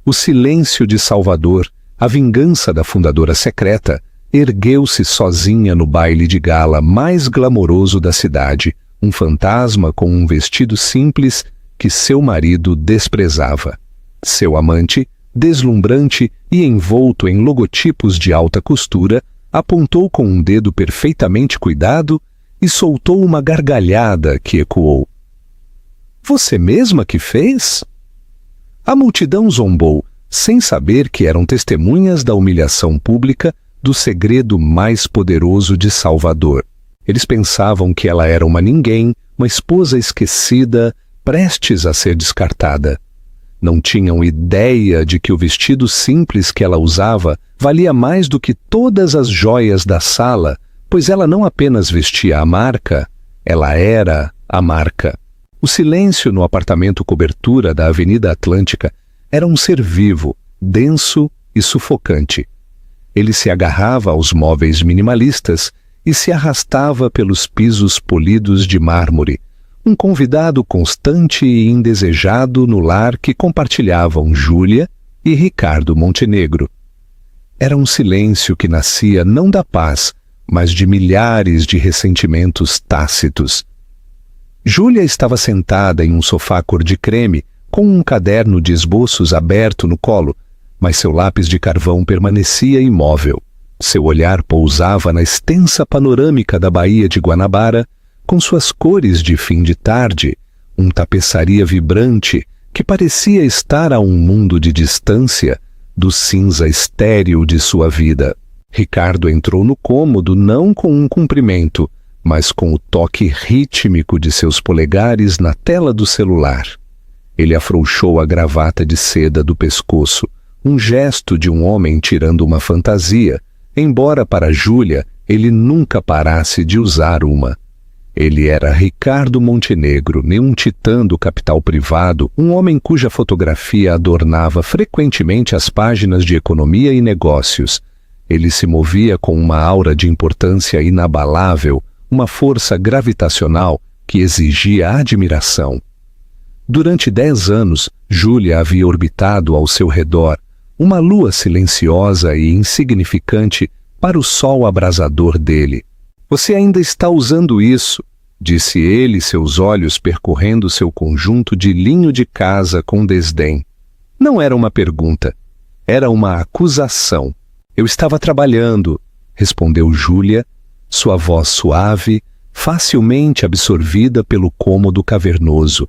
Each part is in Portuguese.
O silêncio de Salvador, a vingança da fundadora secreta, ergueu-se sozinha no baile de gala mais glamouroso da cidade, um fantasma com um vestido simples que seu marido desprezava. Seu amante, deslumbrante e envolto em logotipos de alta costura, apontou com um dedo perfeitamente cuidado e soltou uma gargalhada que ecoou. Você mesma que fez? A multidão zombou, sem saber que eram testemunhas da humilhação pública do segredo mais poderoso de Salvador. Eles pensavam que ela era uma ninguém, uma esposa esquecida, prestes a ser descartada. Não tinham ideia de que o vestido simples que ela usava valia mais do que todas as joias da sala, pois ela não apenas vestia a marca, ela era a marca. O silêncio no apartamento cobertura da Avenida Atlântica era um ser vivo, denso e sufocante. Ele se agarrava aos móveis minimalistas e se arrastava pelos pisos polidos de mármore, um convidado constante e indesejado no lar que compartilhavam Júlia e Ricardo Montenegro. Era um silêncio que nascia não da paz, mas de milhares de ressentimentos tácitos. Júlia estava sentada em um sofá cor de creme, com um caderno de esboços aberto no colo, mas seu lápis de carvão permanecia imóvel. Seu olhar pousava na extensa panorâmica da Baía de Guanabara, com suas cores de fim de tarde, tapeçaria vibrante que parecia estar a um mundo de distância do cinza estéril de sua vida. Ricardo entrou no cômodo não com um cumprimento, mas com o toque rítmico de seus polegares na tela do celular. Ele afrouxou a gravata de seda do pescoço, um gesto de um homem tirando uma fantasia, embora para Júlia ele nunca parasse de usar uma. Ele era Ricardo Montenegro, um titã do capital privado, um homem cuja fotografia adornava frequentemente as páginas de economia e negócios. Ele se movia com uma aura de importância inabalável, uma força gravitacional que exigia admiração. Durante 10 anos, Júlia havia orbitado ao seu redor, uma lua silenciosa e insignificante para o sol abrasador dele. Você ainda está usando isso, disse ele, seus olhos percorrendo seu conjunto de linho de casa com desdém. Não era uma pergunta, era uma acusação. Eu estava trabalhando, respondeu Júlia, sua voz suave, facilmente absorvida pelo cômodo cavernoso.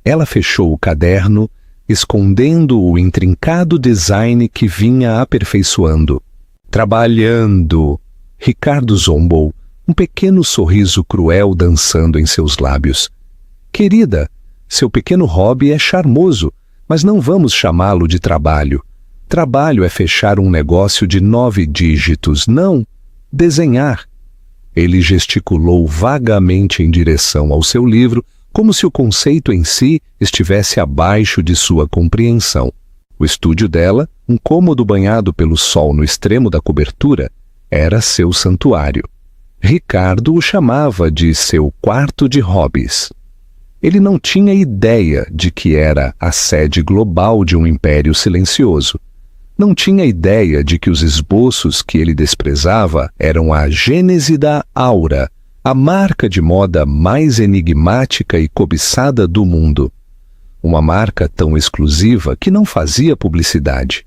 Ela fechou o caderno, escondendo o intrincado design que vinha aperfeiçoando. Trabalhando! Ricardo zombou, um pequeno sorriso cruel dançando em seus lábios. Querida, seu pequeno hobby é charmoso, mas não vamos chamá-lo de trabalho. Trabalho é fechar um negócio de 9 dígitos, não desenhar. Ele gesticulou vagamente em direção ao seu livro, como se o conceito em si estivesse abaixo de sua compreensão. O estúdio dela, um cômodo banhado pelo sol no extremo da cobertura, era seu santuário. Ricardo o chamava de seu quarto de hobbies. Ele não tinha ideia de que era a sede global de um império silencioso. Não tinha ideia de que os esboços que ele desprezava eram a gênese da Aura, a marca de moda mais enigmática e cobiçada do mundo. Uma marca tão exclusiva que não fazia publicidade.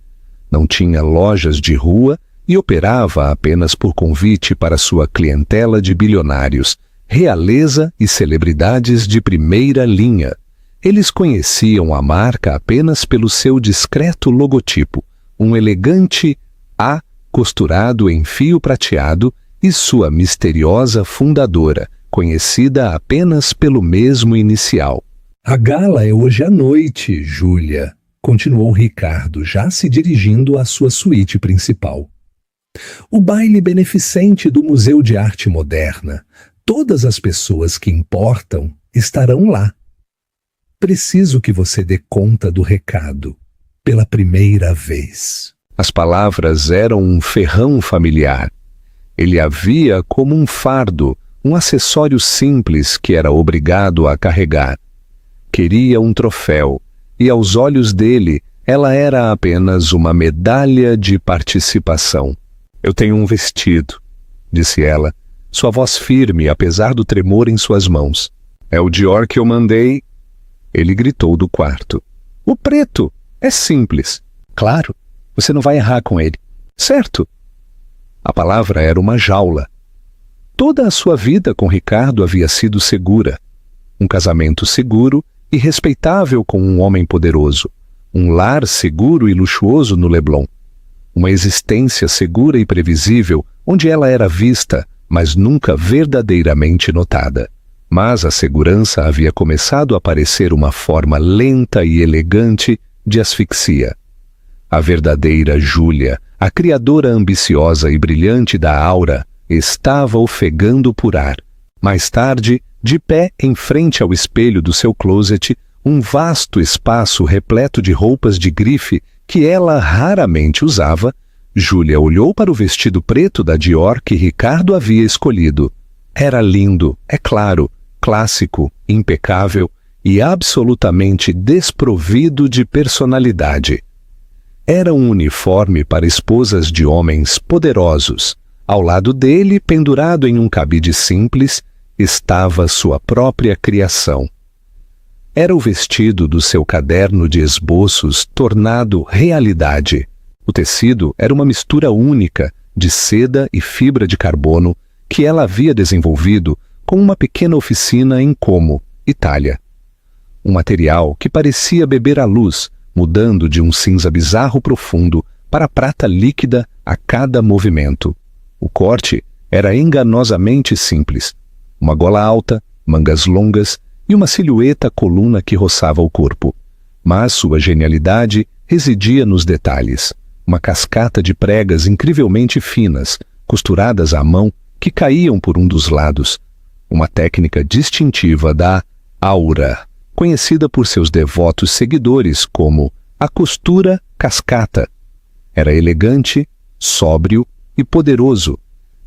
Não tinha lojas de rua e operava apenas por convite para sua clientela de bilionários, realeza e celebridades de primeira linha. Eles conheciam a marca apenas pelo seu discreto logotipo, um elegante A costurado em fio prateado, e sua misteriosa fundadora, conhecida apenas pelo mesmo inicial. A gala é hoje à noite, Júlia, continuou Ricardo, já se dirigindo à sua suíte principal. O baile beneficente do Museu de Arte Moderna. Todas as pessoas que importam estarão lá. Preciso que você dê conta do recado, pela primeira vez. As palavras eram um ferrão familiar. Ele a via como um fardo, um acessório simples que era obrigado a carregar. Queria um troféu, e aos olhos dele, Ela era apenas uma medalha de participação. Eu tenho um vestido, disse ela, sua voz firme apesar do tremor em suas mãos. É o Dior que eu mandei. Ele gritou do quarto. O preto. É simples. Claro, você não vai errar com ele. Certo? A palavra era uma jaula. Toda a sua vida com Ricardo havia sido segura. Um casamento seguro e respeitável com um homem poderoso. Um lar seguro e luxuoso no Leblon. Uma existência segura e previsível, onde ela era vista, mas nunca verdadeiramente notada. Mas a segurança havia começado a parecer uma forma lenta e elegante de asfixia. A verdadeira Júlia, a criadora ambiciosa e brilhante da aura, estava ofegando por ar. Mais tarde, de pé em frente ao espelho do seu closet, um vasto espaço repleto de roupas de grife que ela raramente usava, Júlia olhou para o vestido preto da Dior que Ricardo havia escolhido. Era lindo, é claro, clássico, impecável e absolutamente desprovido de personalidade. Era um uniforme para esposas de homens poderosos. Ao lado dele, pendurado em um cabide simples, estava sua própria criação. Era o vestido do seu caderno de esboços tornado realidade. O tecido era uma mistura única de seda e fibra de carbono que ela havia desenvolvido com uma pequena oficina em Como, Itália. Um material que parecia beber a luz, mudando de um cinza bizarro profundo para prata líquida a cada movimento. O corte era enganosamente simples. Uma gola alta, mangas longas e uma silhueta coluna que roçava o corpo. Mas sua genialidade residia nos detalhes. Uma cascata de pregas incrivelmente finas, costuradas à mão, que caíam por um dos lados. Uma técnica distintiva da aura, conhecida por seus devotos seguidores como a costura cascata. Era elegante, sóbrio e poderoso.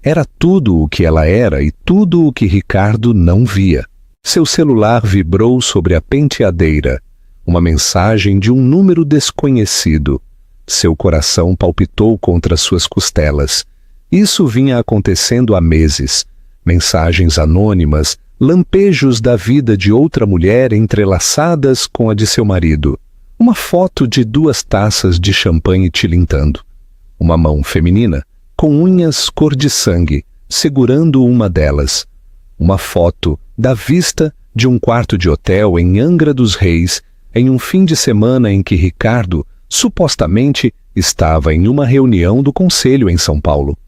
Era tudo o que ela era e tudo o que Ricardo não via. Seu celular vibrou sobre a penteadeira. Uma mensagem de um número desconhecido. Seu coração palpitou contra suas costelas. Isso vinha acontecendo há meses. Mensagens anônimas, lampejos da vida de outra mulher entrelaçadas com a de seu marido. Uma foto de 2 taças de champanhe tilintando. Uma mão feminina, com unhas cor de sangue, segurando uma delas. Uma foto da vista de um quarto de hotel em Angra dos Reis, em um fim de semana em que Ricardo, supostamente, estava em uma reunião do conselho em São Paulo.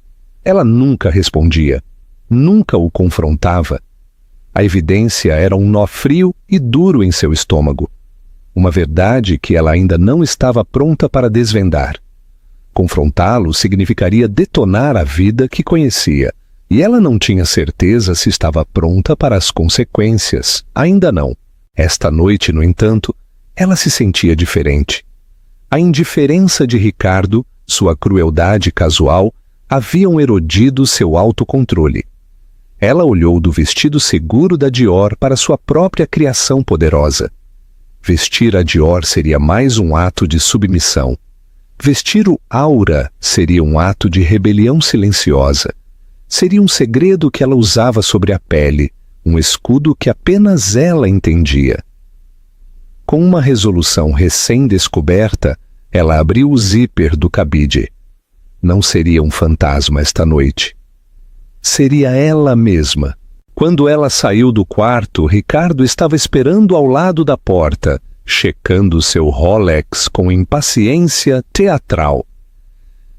Ela nunca respondia, nunca o confrontava. A evidência era um nó frio e duro em seu estômago. Uma verdade que ela ainda não estava pronta para desvendar. Confrontá-lo significaria detonar a vida que conhecia, e ela não tinha certeza se estava pronta para as consequências. Ainda não. Esta noite, no entanto, ela se sentia diferente. A indiferença de Ricardo, sua crueldade casual, haviam erodido seu autocontrole. Ela olhou do vestido seguro da Dior para sua própria criação poderosa. Vestir a Dior seria mais um ato de submissão. Vestir o Aura seria um ato de rebelião silenciosa. Seria um segredo que ela usava sobre a pele, um escudo que apenas ela entendia. Com uma resolução recém-descoberta, ela abriu o zíper do cabide. Não seria um fantasma esta noite. Seria ela mesma. Quando ela saiu do quarto, Ricardo estava esperando ao lado da porta, checando seu Rolex com impaciência teatral.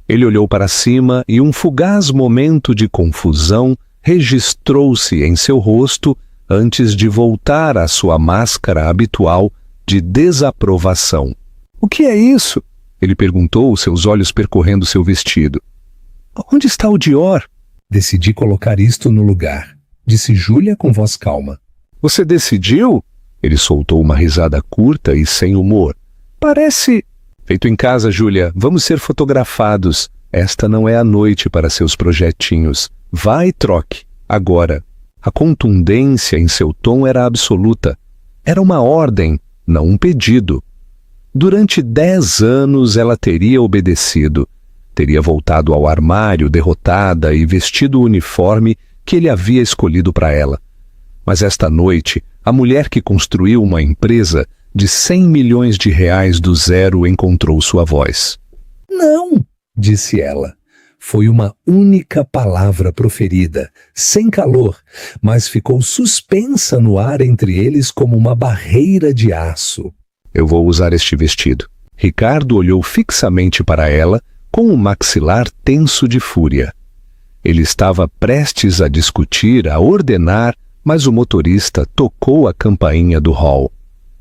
Ele olhou para cima e um fugaz momento de confusão registrou-se em seu rosto antes de voltar à sua máscara habitual de desaprovação. — O que é isso? Ele perguntou, seus olhos percorrendo seu vestido. — Onde está o Dior? Decidi colocar isto no lugar, disse Júlia com voz calma. — Você decidiu? Ele soltou uma risada curta e sem humor. — Parece... Feito em casa, Júlia. Vamos ser fotografados. Esta não é a noite para seus projetinhos. Vá e troque. Agora. A contundência em seu tom era absoluta. Era uma ordem, não um pedido. Durante 10 anos ela teria obedecido. Teria voltado ao armário derrotada e vestido o uniforme que ele havia escolhido para ela. Mas esta noite, a mulher que construiu uma empresa de 100 milhões de reais do zero encontrou sua voz. "Não", disse ela. Foi uma única palavra proferida, sem calor, mas ficou suspensa no ar entre eles como uma barreira de aço. "Eu vou usar este vestido." Ricardo olhou fixamente para ela, com o maxilar tenso de fúria. Ele estava prestes a discutir, a ordenar, mas o motorista tocou a campainha do hall.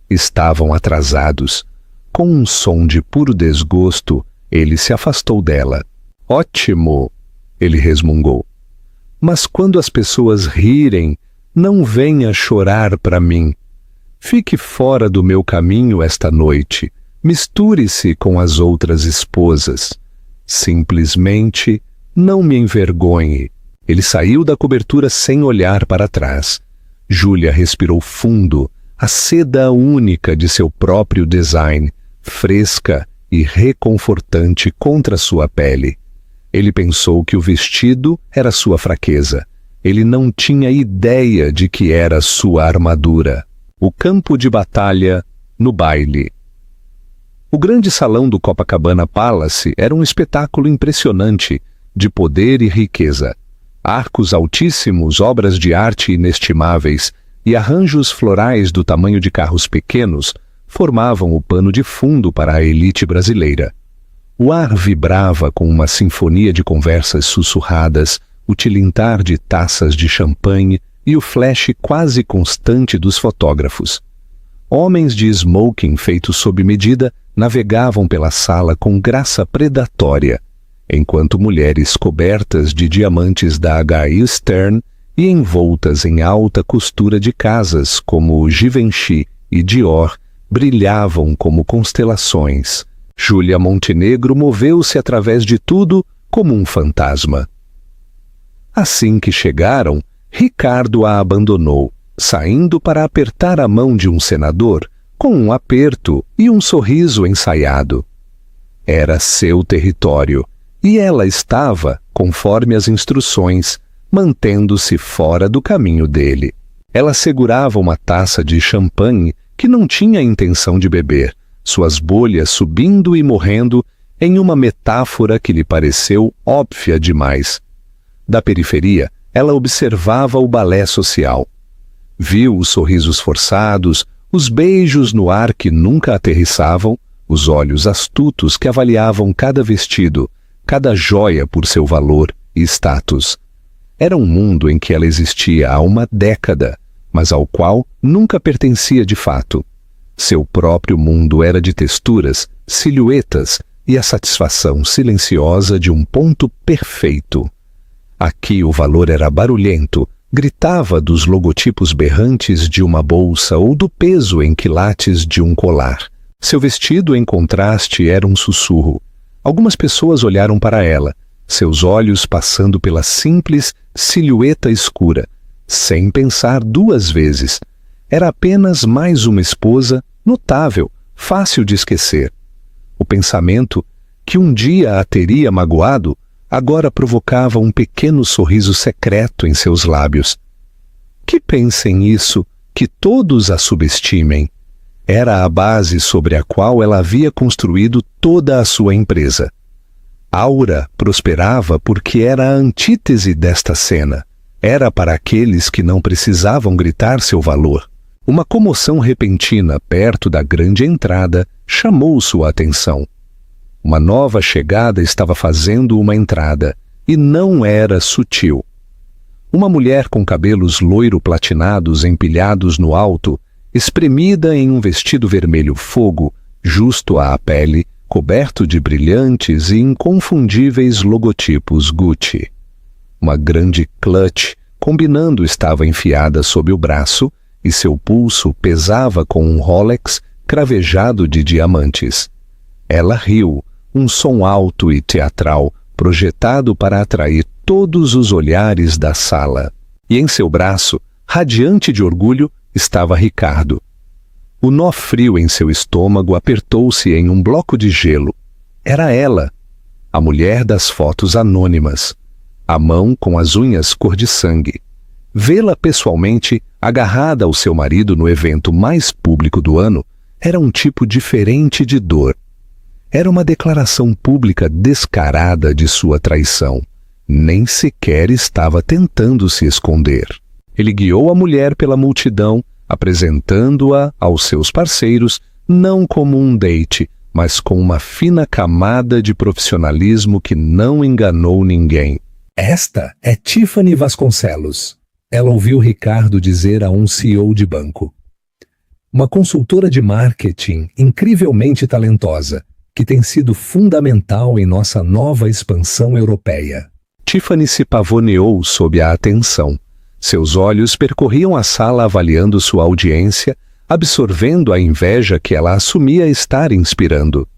Estavam atrasados. Com um som de puro desgosto, ele se afastou dela. "Ótimo", ele resmungou. "Mas quando as pessoas rirem, não venha chorar para mim. Fique fora do meu caminho esta noite. Misture-se com as outras esposas. Simplesmente não me envergonhe." Ele saiu da cobertura sem olhar para trás. Júlia respirou fundo, a seda única de seu próprio design, fresca e reconfortante contra sua pele. Ele pensou que o vestido era sua fraqueza. Ele não tinha ideia de que era sua armadura. O campo de batalha no baile. O grande salão do Copacabana Palace era um espetáculo impressionante, de poder e riqueza. Arcos altíssimos, obras de arte inestimáveis e arranjos florais do tamanho de carros pequenos formavam o pano de fundo para a elite brasileira. O ar vibrava com uma sinfonia de conversas sussurradas, o tilintar de taças de champanhe e o flash quase constante dos fotógrafos. Homens de smoking feitos sob medida navegavam pela sala com graça predatória, enquanto mulheres cobertas de diamantes da H.I. Stern e envoltas em alta costura de casas como Givenchy e Dior brilhavam como constelações. Júlia Montenegro moveu-se através de tudo como um fantasma. Assim que chegaram, Ricardo a abandonou, saindo para apertar a mão de um senador, com um aperto e um sorriso ensaiado. Era seu território, e ela estava, conforme as instruções, mantendo-se fora do caminho dele. Ela segurava uma taça de champanhe que não tinha intenção de beber, suas bolhas subindo e morrendo em uma metáfora que lhe pareceu óbvia demais. Da periferia, ela observava o balé social. Viu os sorrisos forçados, os beijos no ar que nunca aterrissavam, os olhos astutos que avaliavam cada vestido, cada joia por seu valor e status. Era um mundo em que ela existia há uma década, mas ao qual nunca pertencia de fato. Seu próprio mundo era de texturas, silhuetas e a satisfação silenciosa de um ponto perfeito. Aqui o valor era barulhento, gritava dos logotipos berrantes de uma bolsa ou do peso em quilates de um colar. Seu vestido, em contraste, era um sussurro. Algumas pessoas olharam para ela, seus olhos passando pela simples silhueta escura, sem pensar duas vezes. Era apenas mais uma esposa notável, fácil de esquecer. O pensamento, que um dia a teria magoado, agora provocava um pequeno sorriso secreto em seus lábios. Que pensem isso, que todos a subestimem. Era a base sobre a qual ela havia construído toda a sua empresa. Aura prosperava porque era a antítese desta cena. Era para aqueles que não precisavam gritar seu valor. Uma comoção repentina perto da grande entrada chamou sua atenção. Uma nova chegada estava fazendo uma entrada, e não era sutil. Uma mulher com cabelos loiro-platinados empilhados no alto, espremida em um vestido vermelho fogo, justo à pele, coberto de brilhantes e inconfundíveis logotipos Gucci. Uma grande clutch, combinando, estava enfiada sob o braço, e seu pulso pesava com um Rolex cravejado de diamantes. Ela riu, um som alto e teatral, projetado para atrair todos os olhares da sala. E em seu braço, radiante de orgulho, estava Ricardo. O nó frio em seu estômago apertou-se em um bloco de gelo. Era ela, a mulher das fotos anônimas, a mão com as unhas cor de sangue. Vê-la pessoalmente, agarrada ao seu marido no evento mais público do ano, era um tipo diferente de dor. Era uma declaração pública descarada de sua traição. Nem sequer estava tentando se esconder. Ele guiou a mulher pela multidão, apresentando-a aos seus parceiros, não como um date, mas com uma fina camada de profissionalismo que não enganou ninguém. Esta é Tiffany Vasconcelos. Ela ouviu Ricardo dizer a um CEO de banco. Uma consultora de marketing incrivelmente talentosa, que tem sido fundamental em nossa nova expansão europeia. Tiffany se pavoneou sob a atenção. Seus olhos percorriam a sala avaliando sua audiência, absorvendo a inveja que ela assumia estar inspirando.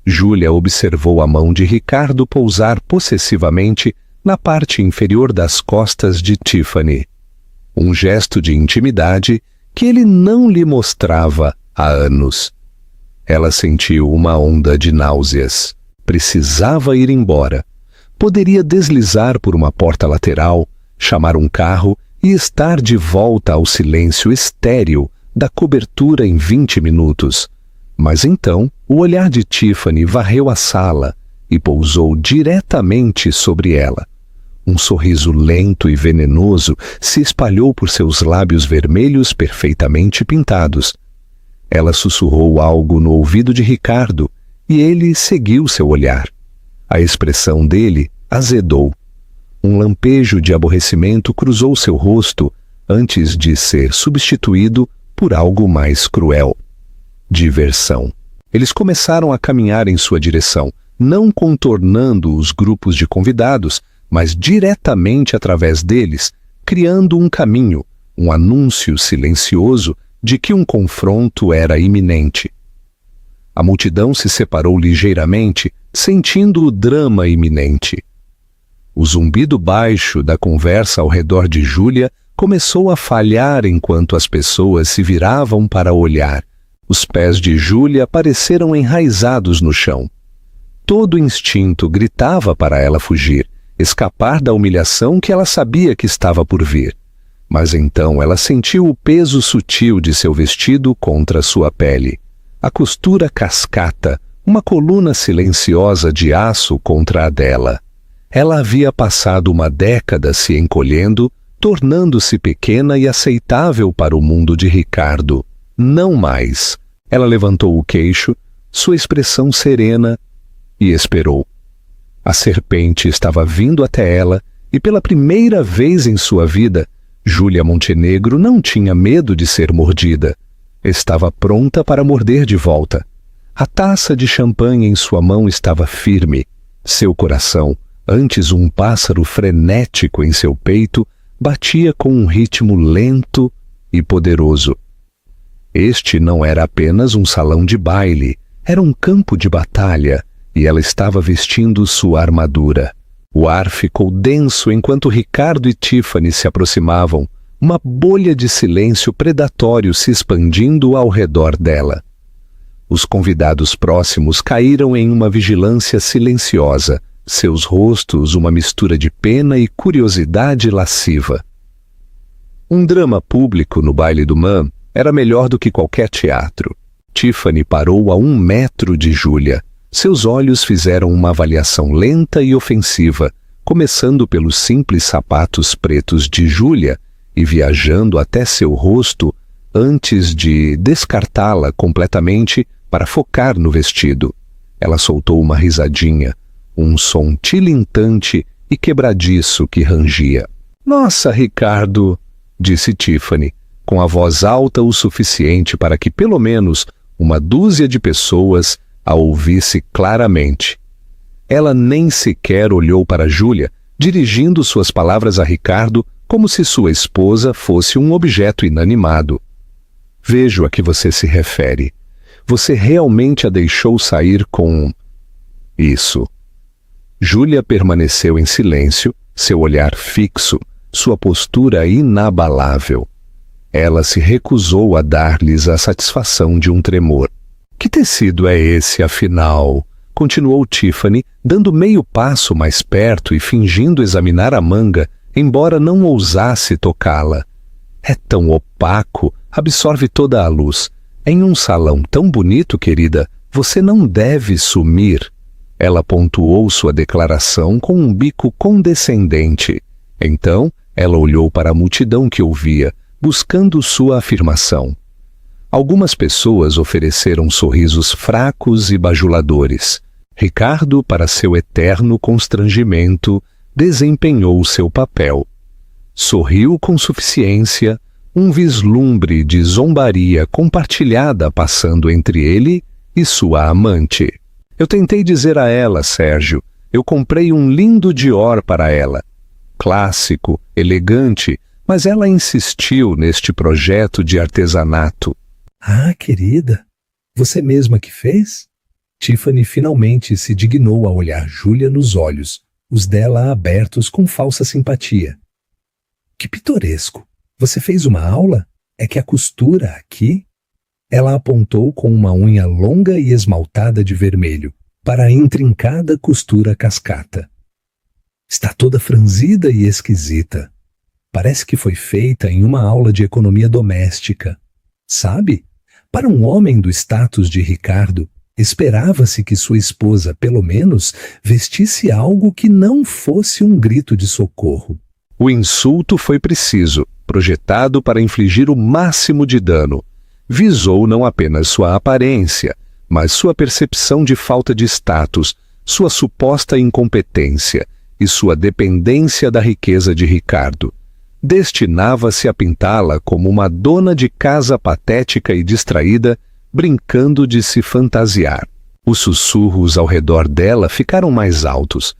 Júlia observou a mão de Ricardo pousar possessivamente na parte inferior das costas de Tiffany. Um gesto de intimidade que ele não lhe mostrava há anos. Ela sentiu uma onda de náuseas. Precisava ir embora. Poderia deslizar por uma porta lateral, chamar um carro e estar de volta ao silêncio estéril da cobertura em 20 minutos. Mas então, o olhar de Tiffany varreu a sala e pousou diretamente sobre ela. Um sorriso lento e venenoso se espalhou por seus lábios vermelhos perfeitamente pintados. Ela sussurrou algo no ouvido de Ricardo e ele seguiu seu olhar. A expressão dele azedou. Um lampejo de aborrecimento cruzou seu rosto antes de ser substituído por algo mais cruel. Diversão. Eles começaram a caminhar em sua direção, não contornando os grupos de convidados, mas diretamente através deles, criando um caminho, um anúncio silencioso de que um confronto era iminente. A multidão se separou ligeiramente, sentindo o drama iminente. O zumbido baixo da conversa ao redor de Júlia começou a falhar enquanto as pessoas se viravam para olhar. Os pés de Júlia pareceram enraizados no chão. Todo instinto gritava para ela fugir, escapar da humilhação que ela sabia que estava por vir. Mas então ela sentiu o peso sutil de seu vestido contra sua pele. A costura cascata, uma coluna silenciosa de aço contra a dela. Ela havia passado uma década se encolhendo, tornando-se pequena e aceitável para o mundo de Ricardo. Não mais. Ela levantou o queixo, sua expressão serena, e esperou. A serpente estava vindo até ela e pela primeira vez em sua vida, Júlia Montenegro não tinha medo de ser mordida. Estava pronta para morder de volta. A taça de champanhe em sua mão estava firme. Seu coração, antes um pássaro frenético em seu peito, batia com um ritmo lento e poderoso. Este não era apenas um salão de baile, era um campo de batalha, e ela estava vestindo sua armadura. O ar ficou denso enquanto Ricardo e Tiffany se aproximavam, uma bolha de silêncio predatório se expandindo ao redor dela. Os convidados próximos caíram em uma vigilância silenciosa, seus rostos uma mistura de pena e curiosidade lasciva. Um drama público no baile do Man era melhor do que qualquer teatro. Tiffany parou a 1 metro de Júlia. Seus olhos fizeram uma avaliação lenta e ofensiva, começando pelos simples sapatos pretos de Júlia e viajando até seu rosto antes de descartá-la completamente para focar no vestido. Ela soltou uma risadinha, um som tilintante e quebradiço que rangia. "Nossa, Ricardo", disse Tiffany, com a voz alta o suficiente para que pelo menos uma dúzia de pessoas a ouvisse claramente. Ela nem sequer olhou para Júlia, dirigindo suas palavras a Ricardo como se sua esposa fosse um objeto inanimado. "Vejo a que você se refere. Você realmente a deixou sair com... isso." Júlia permaneceu em silêncio, seu olhar fixo, sua postura inabalável. Ela se recusou a dar-lhes a satisfação de um tremor. Que tecido é esse, afinal? Continuou Tiffany, dando meio passo mais perto e fingindo examinar a manga, embora não ousasse tocá-la. É tão opaco, absorve toda a luz. Em um salão tão bonito, querida, você não deve sumir. Ela pontuou sua declaração com um bico condescendente. Então, ela olhou para a multidão que ouvia, buscando sua afirmação. Algumas pessoas ofereceram sorrisos fracos e bajuladores. Ricardo, para seu eterno constrangimento, desempenhou seu papel. Sorriu com suficiência, um vislumbre de zombaria compartilhada passando entre ele e sua amante. Eu tentei dizer a ela, Sérgio, eu comprei um lindo Dior para ela. Clássico, elegante, mas ela insistiu neste projeto de artesanato. Ah, querida, você mesma que fez? Tiffany finalmente se dignou a olhar Júlia nos olhos, os dela abertos com falsa simpatia. Que pitoresco! Você fez uma aula? É que a costura aqui... Ela apontou com uma unha longa e esmaltada de vermelho para a intrincada costura cascata. Está toda franzida e esquisita. Parece que foi feita em uma aula de economia doméstica. Sabe? Para um homem do status de Ricardo, esperava-se que sua esposa, pelo menos, vestisse algo que não fosse um grito de socorro. O insulto foi preciso, projetado para infligir o máximo de dano. Visou não apenas sua aparência, mas sua percepção de falta de status, sua suposta incompetência e sua dependência da riqueza de Ricardo. Destinava-se a pintá-la como uma dona de casa patética e distraída, brincando de se fantasiar. Os sussurros ao redor dela ficaram mais altos.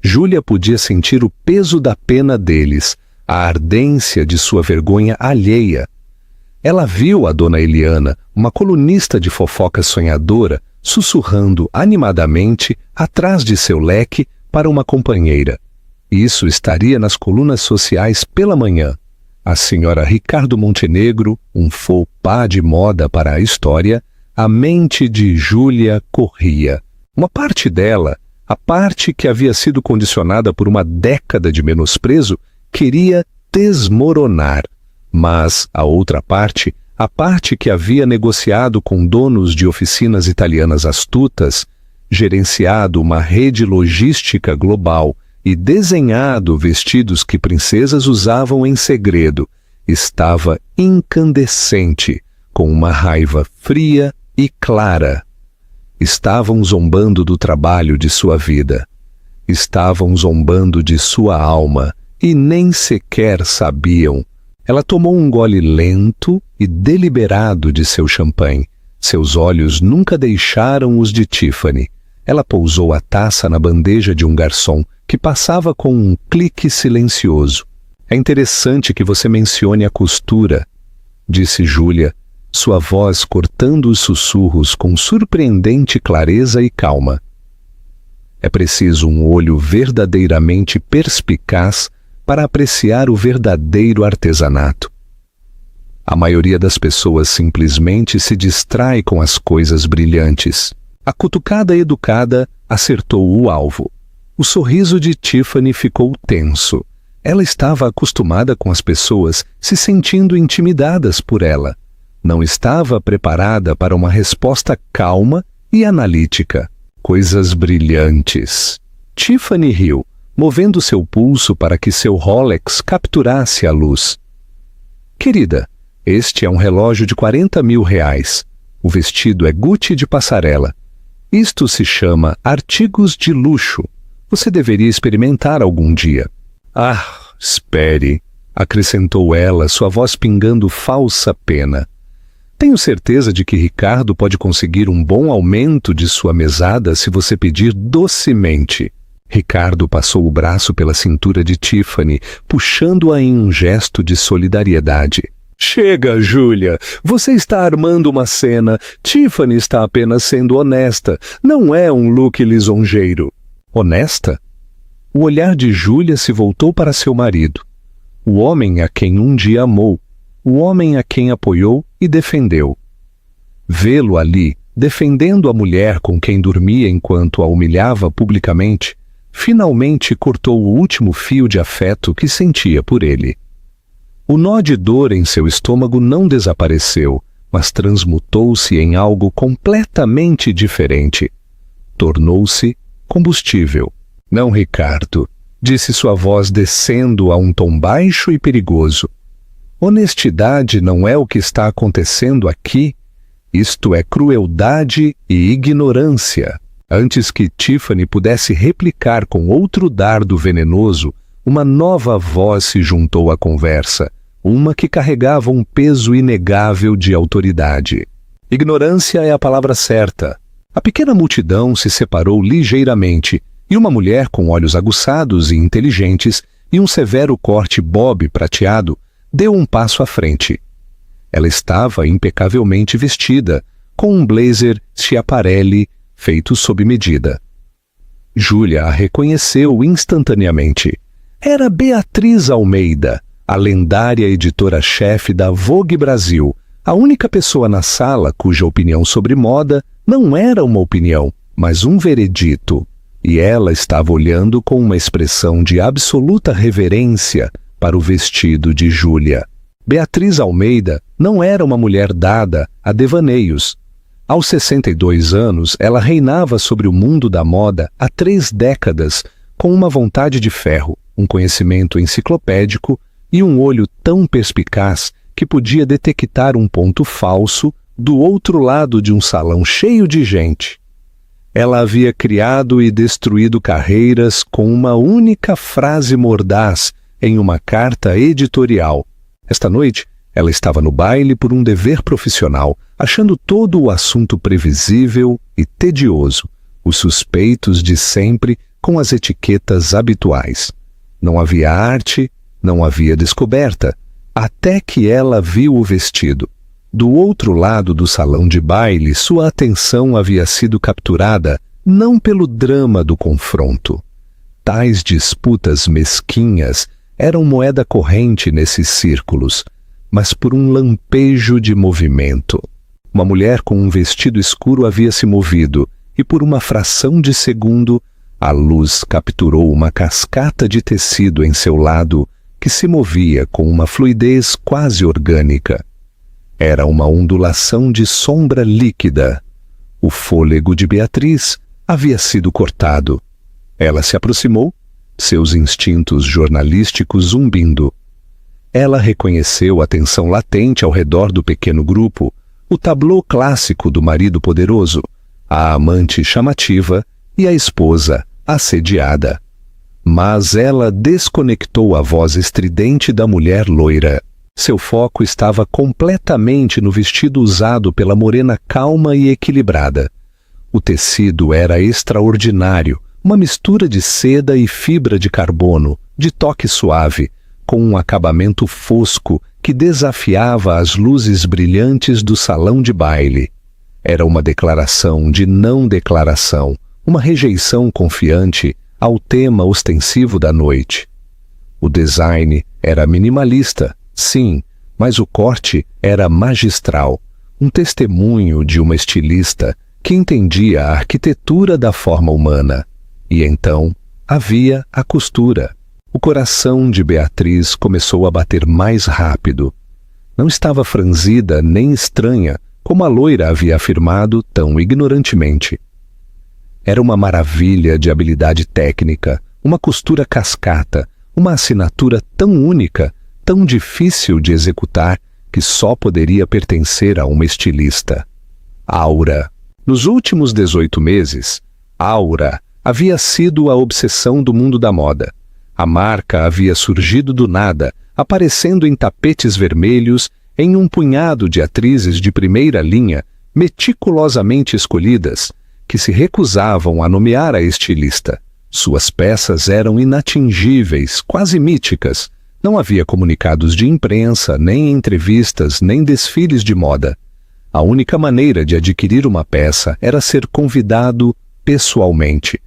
Júlia podia sentir o peso da pena deles, a ardência de sua vergonha alheia. Ela viu a dona Eliana, uma colunista de fofoca sonhadora, sussurrando animadamente atrás de seu leque para uma companheira. Isso estaria nas colunas sociais pela manhã. A senhora Ricardo Montenegro, um faux pas de moda para a história, a mente de Júlia corria. Uma parte dela, a parte que havia sido condicionada por uma década de menosprezo, queria desmoronar. Mas a outra parte, a parte que havia negociado com donos de oficinas italianas astutas, gerenciado uma rede logística global e desenhado vestidos que princesas usavam em segredo, estava incandescente, com uma raiva fria e clara. Estavam zombando do trabalho de sua vida. Estavam zombando de sua alma e nem sequer sabiam. Ela tomou um gole lento e deliberado de seu champanhe. Seus olhos nunca deixaram os de Tiffany. Ela pousou a taça na bandeja de um garçom que passava com um clique silencioso. É interessante que você mencione a costura, disse Júlia, sua voz cortando os sussurros com surpreendente clareza e calma. É preciso um olho verdadeiramente perspicaz para apreciar o verdadeiro artesanato. A maioria das pessoas simplesmente se distrai com as coisas brilhantes. A cutucada educada acertou o alvo. O sorriso de Tiffany ficou tenso. Ela estava acostumada com as pessoas se sentindo intimidadas por ela. Não estava preparada para uma resposta calma e analítica. Coisas brilhantes. Tiffany riu, movendo seu pulso para que seu Rolex capturasse a luz. Querida, este é um relógio de 40 mil reais. O vestido é Gucci de passarela. Isto se chama artigos de luxo. Você deveria experimentar algum dia. Ah, espere, acrescentou ela, sua voz pingando falsa pena. Tenho certeza de que Ricardo pode conseguir um bom aumento de sua mesada se você pedir docemente. Ricardo passou o braço pela cintura de Tiffany, puxando-a em um gesto de solidariedade. Chega, Júlia, você está armando uma cena. Tiffany está apenas sendo honesta. Não é um look lisonjeiro. Honesta? O olhar de Júlia se voltou para seu marido. O homem a quem um dia amou. o homem a quem apoiou e defendeu. Vê-lo ali, defendendo a mulher com quem dormia enquanto a humilhava publicamente, finalmente cortou o último fio de afeto que sentia por ele. O nó de dor em seu estômago não desapareceu, mas transmutou-se em algo completamente diferente. Tornou-se combustível. Não, Ricardo, disse sua voz descendo a um tom baixo e perigoso. Honestidade não é o que está acontecendo aqui. Isto é crueldade e ignorância. Antes que Tiffany pudesse replicar com outro dardo venenoso, uma nova voz se juntou à conversa, uma que carregava um peso inegável de autoridade. Ignorância é a palavra certa. A pequena multidão se separou ligeiramente, e uma mulher com olhos aguçados e inteligentes e um severo corte bob prateado deu um passo à frente. Ela estava impecavelmente vestida, com um blazer Schiaparelli feito sob medida. Júlia a reconheceu instantaneamente. Era Beatriz Almeida, a lendária editora-chefe da Vogue Brasil, a única pessoa na sala cuja opinião sobre moda não era uma opinião, mas um veredito. E ela estava olhando com uma expressão de absoluta reverência para o vestido de Júlia. Beatriz Almeida não era uma mulher dada a devaneios. Aos 62 anos, ela reinava sobre o mundo da moda há 3 décadas, com uma vontade de ferro, um conhecimento enciclopédico e um olho tão perspicaz que podia detectar um ponto falso do outro lado de um salão cheio de gente. Ela havia criado e destruído carreiras com uma única frase mordaz em uma carta editorial. Esta noite, ela estava no baile por um dever profissional, achando todo o assunto previsível e tedioso, os suspeitos de sempre com as etiquetas habituais. Não havia arte, não havia descoberta, até que ela viu o vestido. Do outro lado do salão de baile, sua atenção havia sido capturada não pelo drama do confronto. Tais disputas mesquinhas eram moeda corrente nesses círculos, mas por um lampejo de movimento. Uma mulher com um vestido escuro havia se movido, e por uma fração de segundo, a luz capturou uma cascata de tecido em seu lado que se movia com uma fluidez quase orgânica. Era uma ondulação de sombra líquida. O fôlego de Beatriz havia sido cortado. Ela se aproximou, seus instintos jornalísticos zumbindo. Ela reconheceu a tensão latente ao redor do pequeno grupo, o tablô clássico do marido poderoso, a amante chamativa e a esposa assediada. Mas ela desconectou a voz estridente da mulher loira. Seu foco estava completamente no vestido usado pela morena calma e equilibrada. O tecido era extraordinário, uma mistura de seda e fibra de carbono, de toque suave, com um acabamento fosco que desafiava as luzes brilhantes do salão de baile. Era uma declaração de não declaração, uma rejeição confiante ao tema ostensivo da noite. O design era minimalista, sim, mas o corte era magistral, um testemunho de uma estilista que entendia a arquitetura da forma humana. E então havia a costura. O coração de Beatriz começou a bater mais rápido. Não estava franzida nem estranha, como a loira havia afirmado tão ignorantemente. Era uma maravilha de habilidade técnica, uma costura cascata, uma assinatura tão única, tão difícil de executar, que só poderia pertencer a uma estilista. Aura. Nos últimos 18 meses, Aura havia sido a obsessão do mundo da moda. A marca havia surgido do nada, aparecendo em tapetes vermelhos, em um punhado de atrizes de primeira linha, meticulosamente escolhidas, que se recusavam a nomear a estilista. Suas peças eram inatingíveis, quase míticas. Não havia comunicados de imprensa, nem entrevistas, nem desfiles de moda. A única maneira de adquirir uma peça era ser convidado pessoalmente.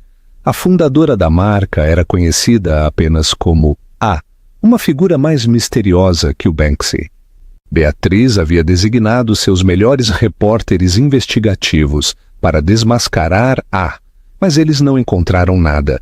A fundadora da marca era conhecida apenas como A, uma figura mais misteriosa que o Banksy. Beatriz havia designado seus melhores repórteres investigativos para desmascarar mas eles não encontraram nada.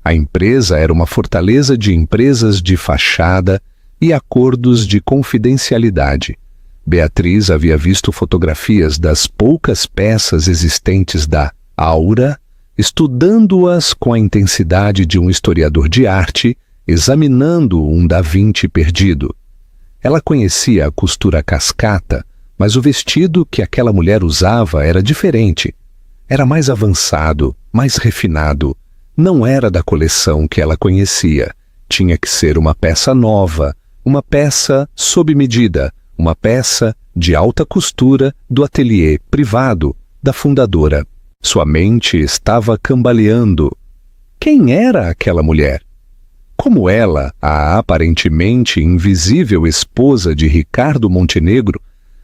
A empresa era uma fortaleza de empresas de fachada e acordos de confidencialidade. Beatriz havia visto fotografias das poucas peças existentes da Aura, estudando-as com a intensidade de um historiador de arte, examinando um Da Vinci perdido. Ela conhecia a costura cascata, mas o vestido que aquela mulher usava era diferente. Era mais avançado, mais refinado. Não era da coleção que ela conhecia. Tinha que ser uma peça nova, uma peça sob medida, uma peça de alta costura do ateliê privado da fundadora. Sua mente estava cambaleando. Quem era aquela mulher? Como ela, a aparentemente invisível esposa de Ricardo Montenegro,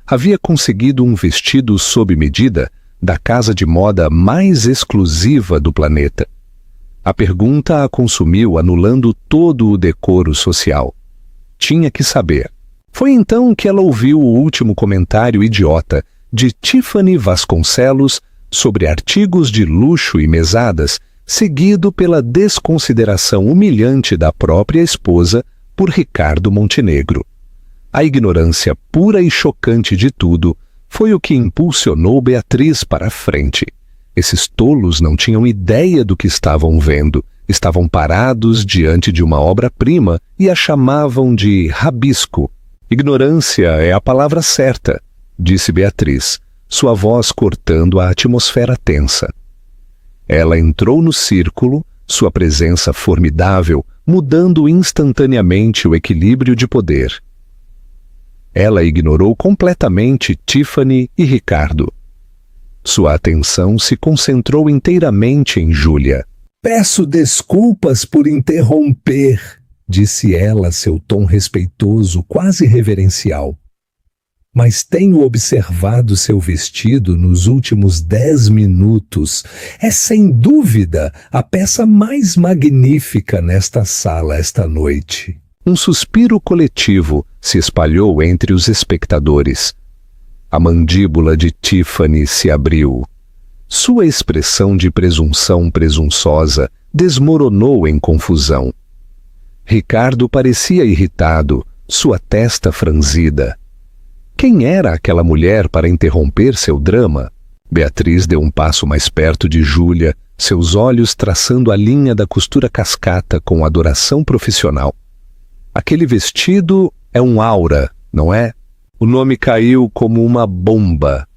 havia conseguido um vestido sob medida da casa de moda mais exclusiva do planeta? A pergunta a consumiu, anulando todo o decoro social. Tinha que saber. Foi então que ela ouviu o último comentário idiota de Tiffany Vasconcelos sobre artigos de luxo e mesadas, seguido pela desconsideração humilhante da própria esposa por Ricardo Montenegro. A ignorância pura e chocante de tudo foi o que impulsionou Beatriz para a frente. Esses tolos não tinham ideia do que estavam vendo, estavam parados diante de uma obra-prima e a chamavam de rabisco. Ignorância é a palavra certa, disse Beatriz, sua voz cortando a atmosfera tensa. Ela entrou no círculo, sua presença formidável, mudando instantaneamente o equilíbrio de poder. Ela ignorou completamente Tiffany e Ricardo. Sua atenção se concentrou inteiramente em Júlia. Peço desculpas por interromper, disse ela, seu tom respeitoso, quase reverencial. Mas tenho observado seu vestido nos últimos 10 minutos. É sem dúvida a peça mais magnífica nesta sala esta noite. Um suspiro coletivo se espalhou entre os espectadores. A mandíbula de Tiffany se abriu. Sua expressão de presunção presunçosa desmoronou em confusão. Ricardo parecia irritado, sua testa franzida. Quem era aquela mulher para interromper seu drama? Beatriz deu um passo mais perto de Júlia, seus olhos traçando a linha da costura cascata com adoração profissional. Aquele vestido é um aura, não é? O nome caiu como uma bomba.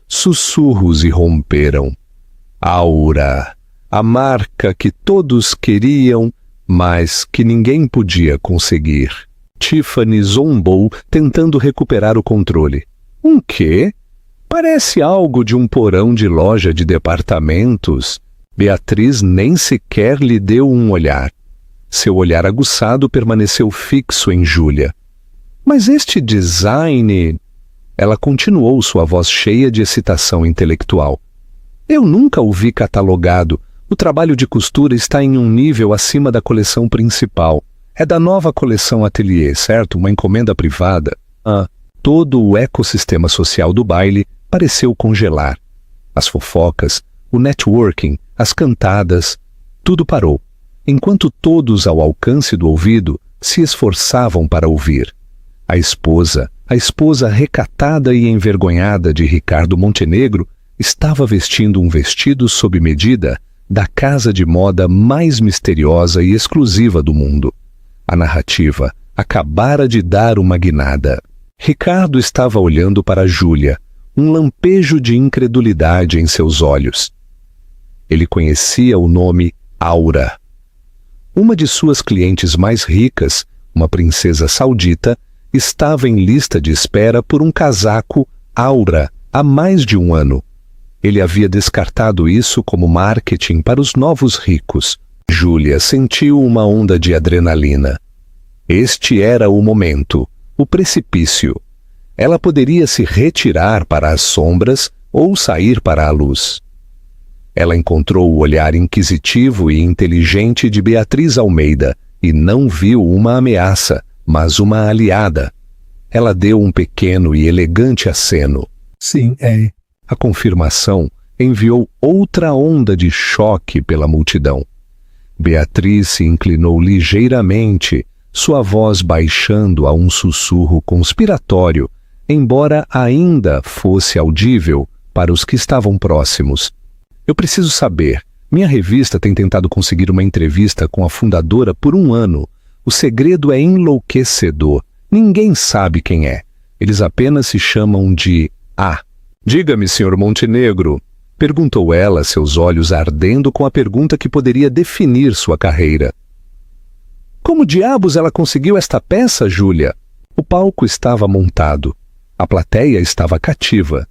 Sussurros irromperam. Aura, a marca que todos queriam, mas que ninguém podia conseguir. Tiffany zombou, tentando recuperar o controle. Um quê? Parece algo de um porão de loja de departamentos. Beatriz nem sequer lhe deu um olhar. Seu olhar aguçado permaneceu fixo em Júlia. Mas este design... Ela continuou, sua voz cheia de excitação intelectual. Eu nunca o vi catalogado. O trabalho de costura está em um nível acima da coleção principal. É da nova coleção Atelier, certo? Uma encomenda privada. Todo o ecossistema social do baile pareceu congelar. As fofocas, o networking, as cantadas, tudo parou, enquanto todos ao alcance do ouvido se esforçavam para ouvir. A esposa recatada e envergonhada de Ricardo Montenegro, estava vestindo um vestido sob medida da casa de moda mais misteriosa e exclusiva do mundo. A narrativa acabara de dar uma guinada. Ricardo estava olhando para Júlia, um lampejo de incredulidade em seus olhos. Ele conhecia o nome Aura. Uma de suas clientes mais ricas, uma princesa saudita, estava em lista de espera por um casaco Aura há mais de um ano. Ele havia descartado isso como marketing para os novos ricos. Júlia sentiu uma onda de adrenalina. Este era o momento, o precipício. Ela poderia se retirar para as sombras ou sair para a luz. Ela encontrou o olhar inquisitivo e inteligente de Beatriz Almeida e não viu uma ameaça, mas uma aliada. Ela deu um pequeno e elegante aceno. Sim, é. A confirmação enviou outra onda de choque pela multidão. Beatriz se inclinou ligeiramente, sua voz baixando a um sussurro conspiratório, embora ainda fosse audível para os que estavam próximos. Eu preciso saber. Minha revista tem tentado conseguir uma entrevista com a fundadora por 1 ano. O segredo é enlouquecedor. Ninguém sabe quem é. Eles apenas se chamam de A. Diga-me, Sr. Montenegro, perguntou ela, seus olhos ardendo com a pergunta que poderia definir sua carreira. Como diabos ela conseguiu esta peça, Júlia? O palco estava montado. A plateia estava cativa.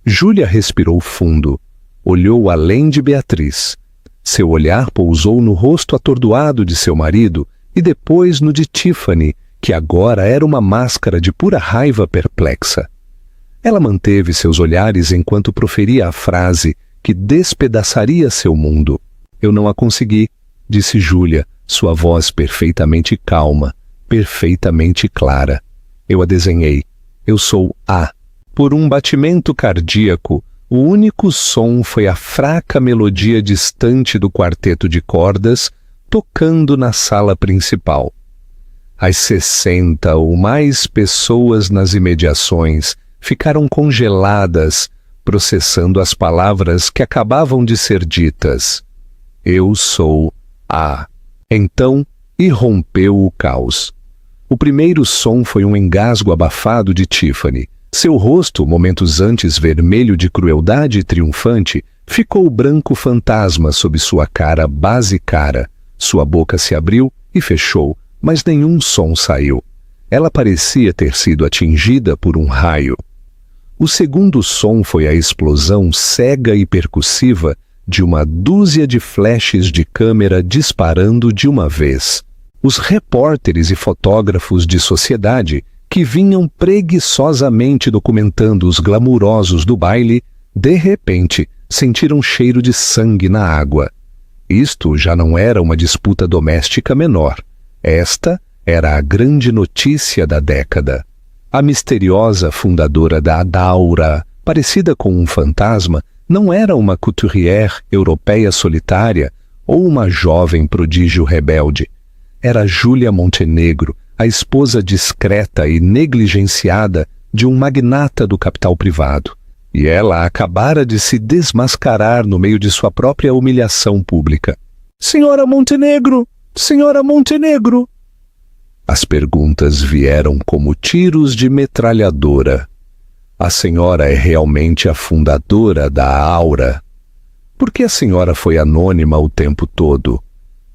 Júlia respirou fundo. Olhou além de Beatriz. Seu olhar pousou no rosto atordoado de seu marido e depois no de Tiffany, que agora era uma máscara de pura raiva perplexa. Ela manteve seus olhares enquanto proferia a frase que despedaçaria seu mundo. Eu não a consegui, disse Júlia, sua voz perfeitamente calma, perfeitamente clara. Eu a desenhei. Eu sou A. Por um batimento cardíaco, o único som foi a fraca melodia distante do quarteto de cordas tocando na sala principal. As 60 ou mais pessoas nas imediações ficaram congeladas, processando as palavras que acabavam de ser ditas. Eu sou A. Então, irrompeu o caos. O primeiro som foi um engasgo abafado de Tiffany. Seu rosto, momentos antes vermelho de crueldade triunfante, ficou branco fantasma sob sua cara basicara. Sua boca se abriu e fechou, mas nenhum som saiu. Ela parecia ter sido atingida por um raio. O segundo som foi a explosão cega e percussiva de uma dúzia de flashes de câmera disparando de uma vez. Os repórteres e fotógrafos de sociedade que vinham preguiçosamente documentando os glamurosos do baile, de repente sentiram cheiro de sangue na água. Isto já não era uma disputa doméstica menor. Esta era a grande notícia da década. A misteriosa fundadora da Adaura, parecida com um fantasma, não era uma couturière europeia solitária ou uma jovem prodígio rebelde. Era Júlia Montenegro, a esposa discreta e negligenciada de um magnata do capital privado. E ela acabara de se desmascarar no meio de sua própria humilhação pública. Senhora Montenegro! Senhora Montenegro! As perguntas vieram como tiros de metralhadora. A senhora é realmente a fundadora da Aura? Por que a senhora foi anônima o tempo todo?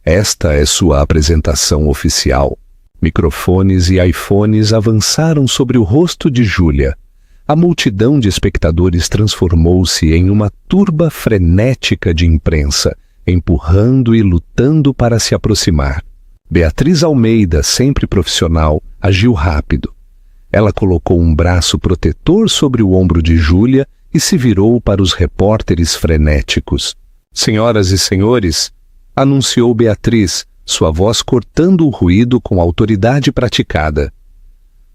Esta é sua apresentação oficial. Microfones e iPhones avançaram sobre o rosto de Júlia. A multidão de espectadores transformou-se em uma turba frenética de imprensa, empurrando e lutando para se aproximar. Beatriz Almeida, sempre profissional, agiu rápido. Ela colocou um braço protetor sobre o ombro de Júlia e se virou para os repórteres frenéticos. Senhoras e senhores, anunciou Beatriz, sua voz cortando o ruído com autoridade praticada.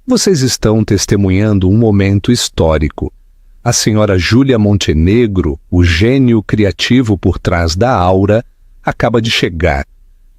Vocês estão testemunhando um momento histórico. A senhora Júlia Montenegro, o gênio criativo por trás da Aura, acaba de chegar.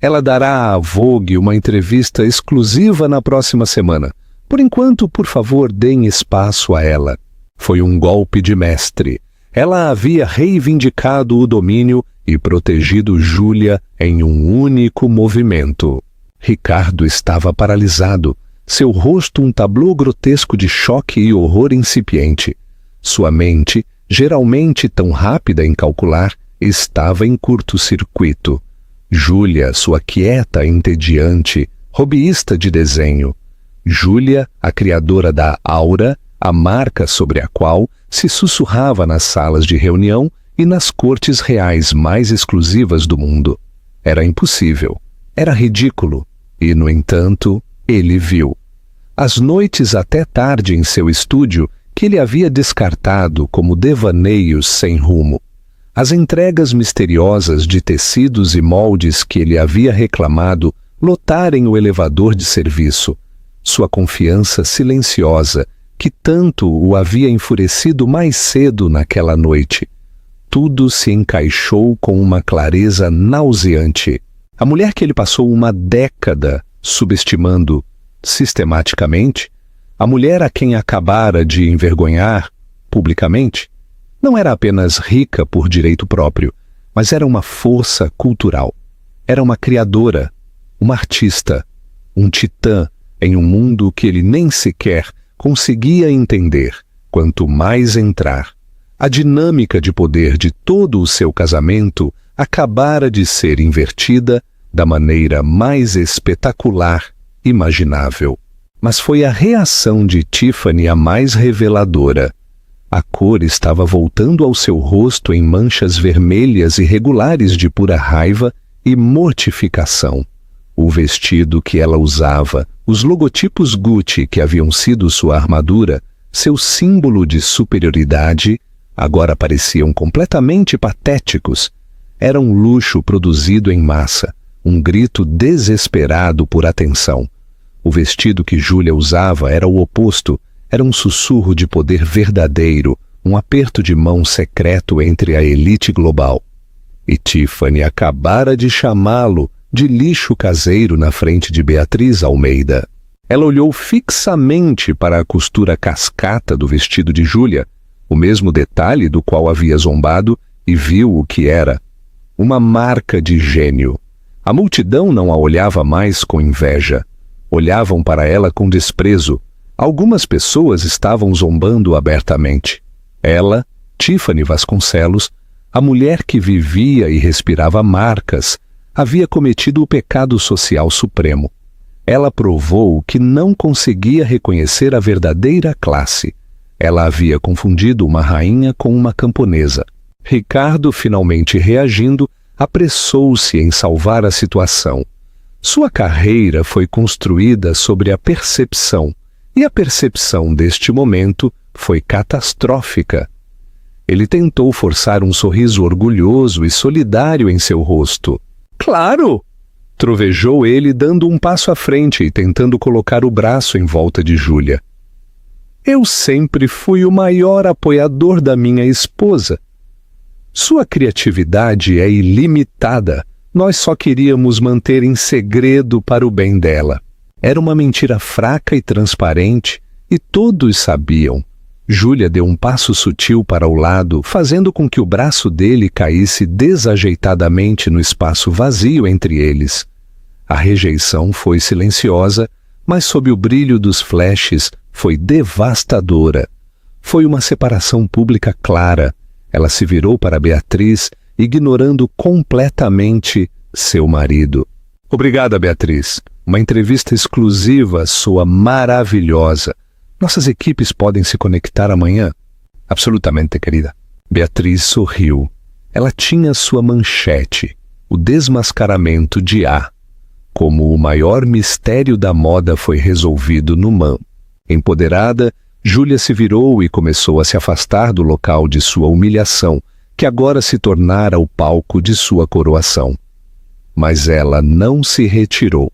Ela dará à Vogue uma entrevista exclusiva na próxima semana. Por enquanto, por favor, deem espaço a ela. Foi um golpe de mestre. Ela havia reivindicado o domínio e protegido Júlia em um único movimento. Ricardo estava paralisado, seu rosto um tablô grotesco de choque e horror incipiente. Sua mente, geralmente tão rápida em calcular, estava em curto-circuito. Júlia, sua quieta, entediante, hobbyista de desenho. Júlia, a criadora da Aura, a marca sobre a qual se sussurrava nas salas de reunião e nas cortes reais mais exclusivas do mundo. Era impossível, era ridículo, e, no entanto, ele viu. As noites até tarde em seu estúdio, que ele havia descartado como devaneios sem rumo. As entregas misteriosas de tecidos e moldes que ele havia reclamado lotarem o elevador de serviço. sua confiança silenciosa, que tanto o havia enfurecido mais cedo naquela noite. Tudo se encaixou com uma clareza nauseante. A mulher que ele passou uma década subestimando sistematicamente, a mulher a quem acabara de envergonhar publicamente, não era apenas rica por direito próprio, mas era uma força cultural. Era uma criadora, uma artista, um titã em um mundo que ele nem sequer conseguia entender. Quanto mais entrar, a dinâmica de poder de todo o seu casamento acabara de ser invertida da maneira mais espetacular imaginável. Mas foi a reação de Tiffany a mais reveladora. A cor estava voltando ao seu rosto em manchas vermelhas irregulares de pura raiva e mortificação. O vestido que ela usava, os logotipos Gucci que haviam sido sua armadura, seu símbolo de superioridade, agora pareciam completamente patéticos. Era um luxo produzido em massa, um grito desesperado por atenção. O vestido que Julia usava era o oposto, era um sussurro de poder verdadeiro, um aperto de mão secreto entre a elite global. E Tiffany acabara de chamá-lo de lixo caseiro na frente de Beatriz Almeida. Ela olhou fixamente para a costura cascata do vestido de Julia, o mesmo detalhe do qual havia zombado, e viu o que era: uma marca de gênio. A multidão não a olhava mais com inveja. Olhavam para ela com desprezo. Algumas pessoas estavam zombando abertamente. Ela, Tiffany Vasconcelos, a mulher que vivia e respirava marcas, havia cometido o pecado social supremo. Ela provou que não conseguia reconhecer a verdadeira classe. Ela havia confundido uma rainha com uma camponesa. Ricardo, finalmente reagindo, apressou-se em salvar a situação. Sua carreira foi construída sobre a percepção, e a percepção deste momento foi catastrófica. Ele tentou forçar um sorriso orgulhoso e solidário em seu rosto. "Claro!" trovejou ele, dando um passo à frente e tentando colocar o braço em volta de Julia. "Eu sempre fui o maior apoiador da minha esposa. Sua criatividade é ilimitada. Nós só queríamos manter em segredo para o bem dela." Era uma mentira fraca e transparente, e todos sabiam. Julia deu um passo sutil para o lado, fazendo com que o braço dele caísse desajeitadamente no espaço vazio entre eles. A rejeição foi silenciosa, mas sob o brilho dos flashes foi devastadora. Foi uma separação pública clara. Ela se virou para Beatriz, ignorando completamente seu marido. "Obrigada, Beatriz. Uma entrevista exclusiva soa maravilhosa. Nossas equipes podem se conectar amanhã?" "Absolutamente, querida." Beatriz sorriu. Ela tinha sua manchete, o desmascaramento de A. Como o maior mistério da moda foi resolvido no MAM. Empoderada, Julia se virou e começou a se afastar do local de sua humilhação, que agora se tornara o palco de sua coroação. Mas ela não se retirou.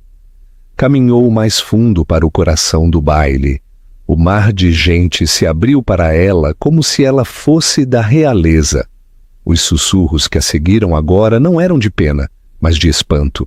Caminhou mais fundo para o coração do baile. O mar de gente se abriu para ela como se ela fosse da realeza. Os sussurros que a seguiram agora não eram de pena, mas de espanto.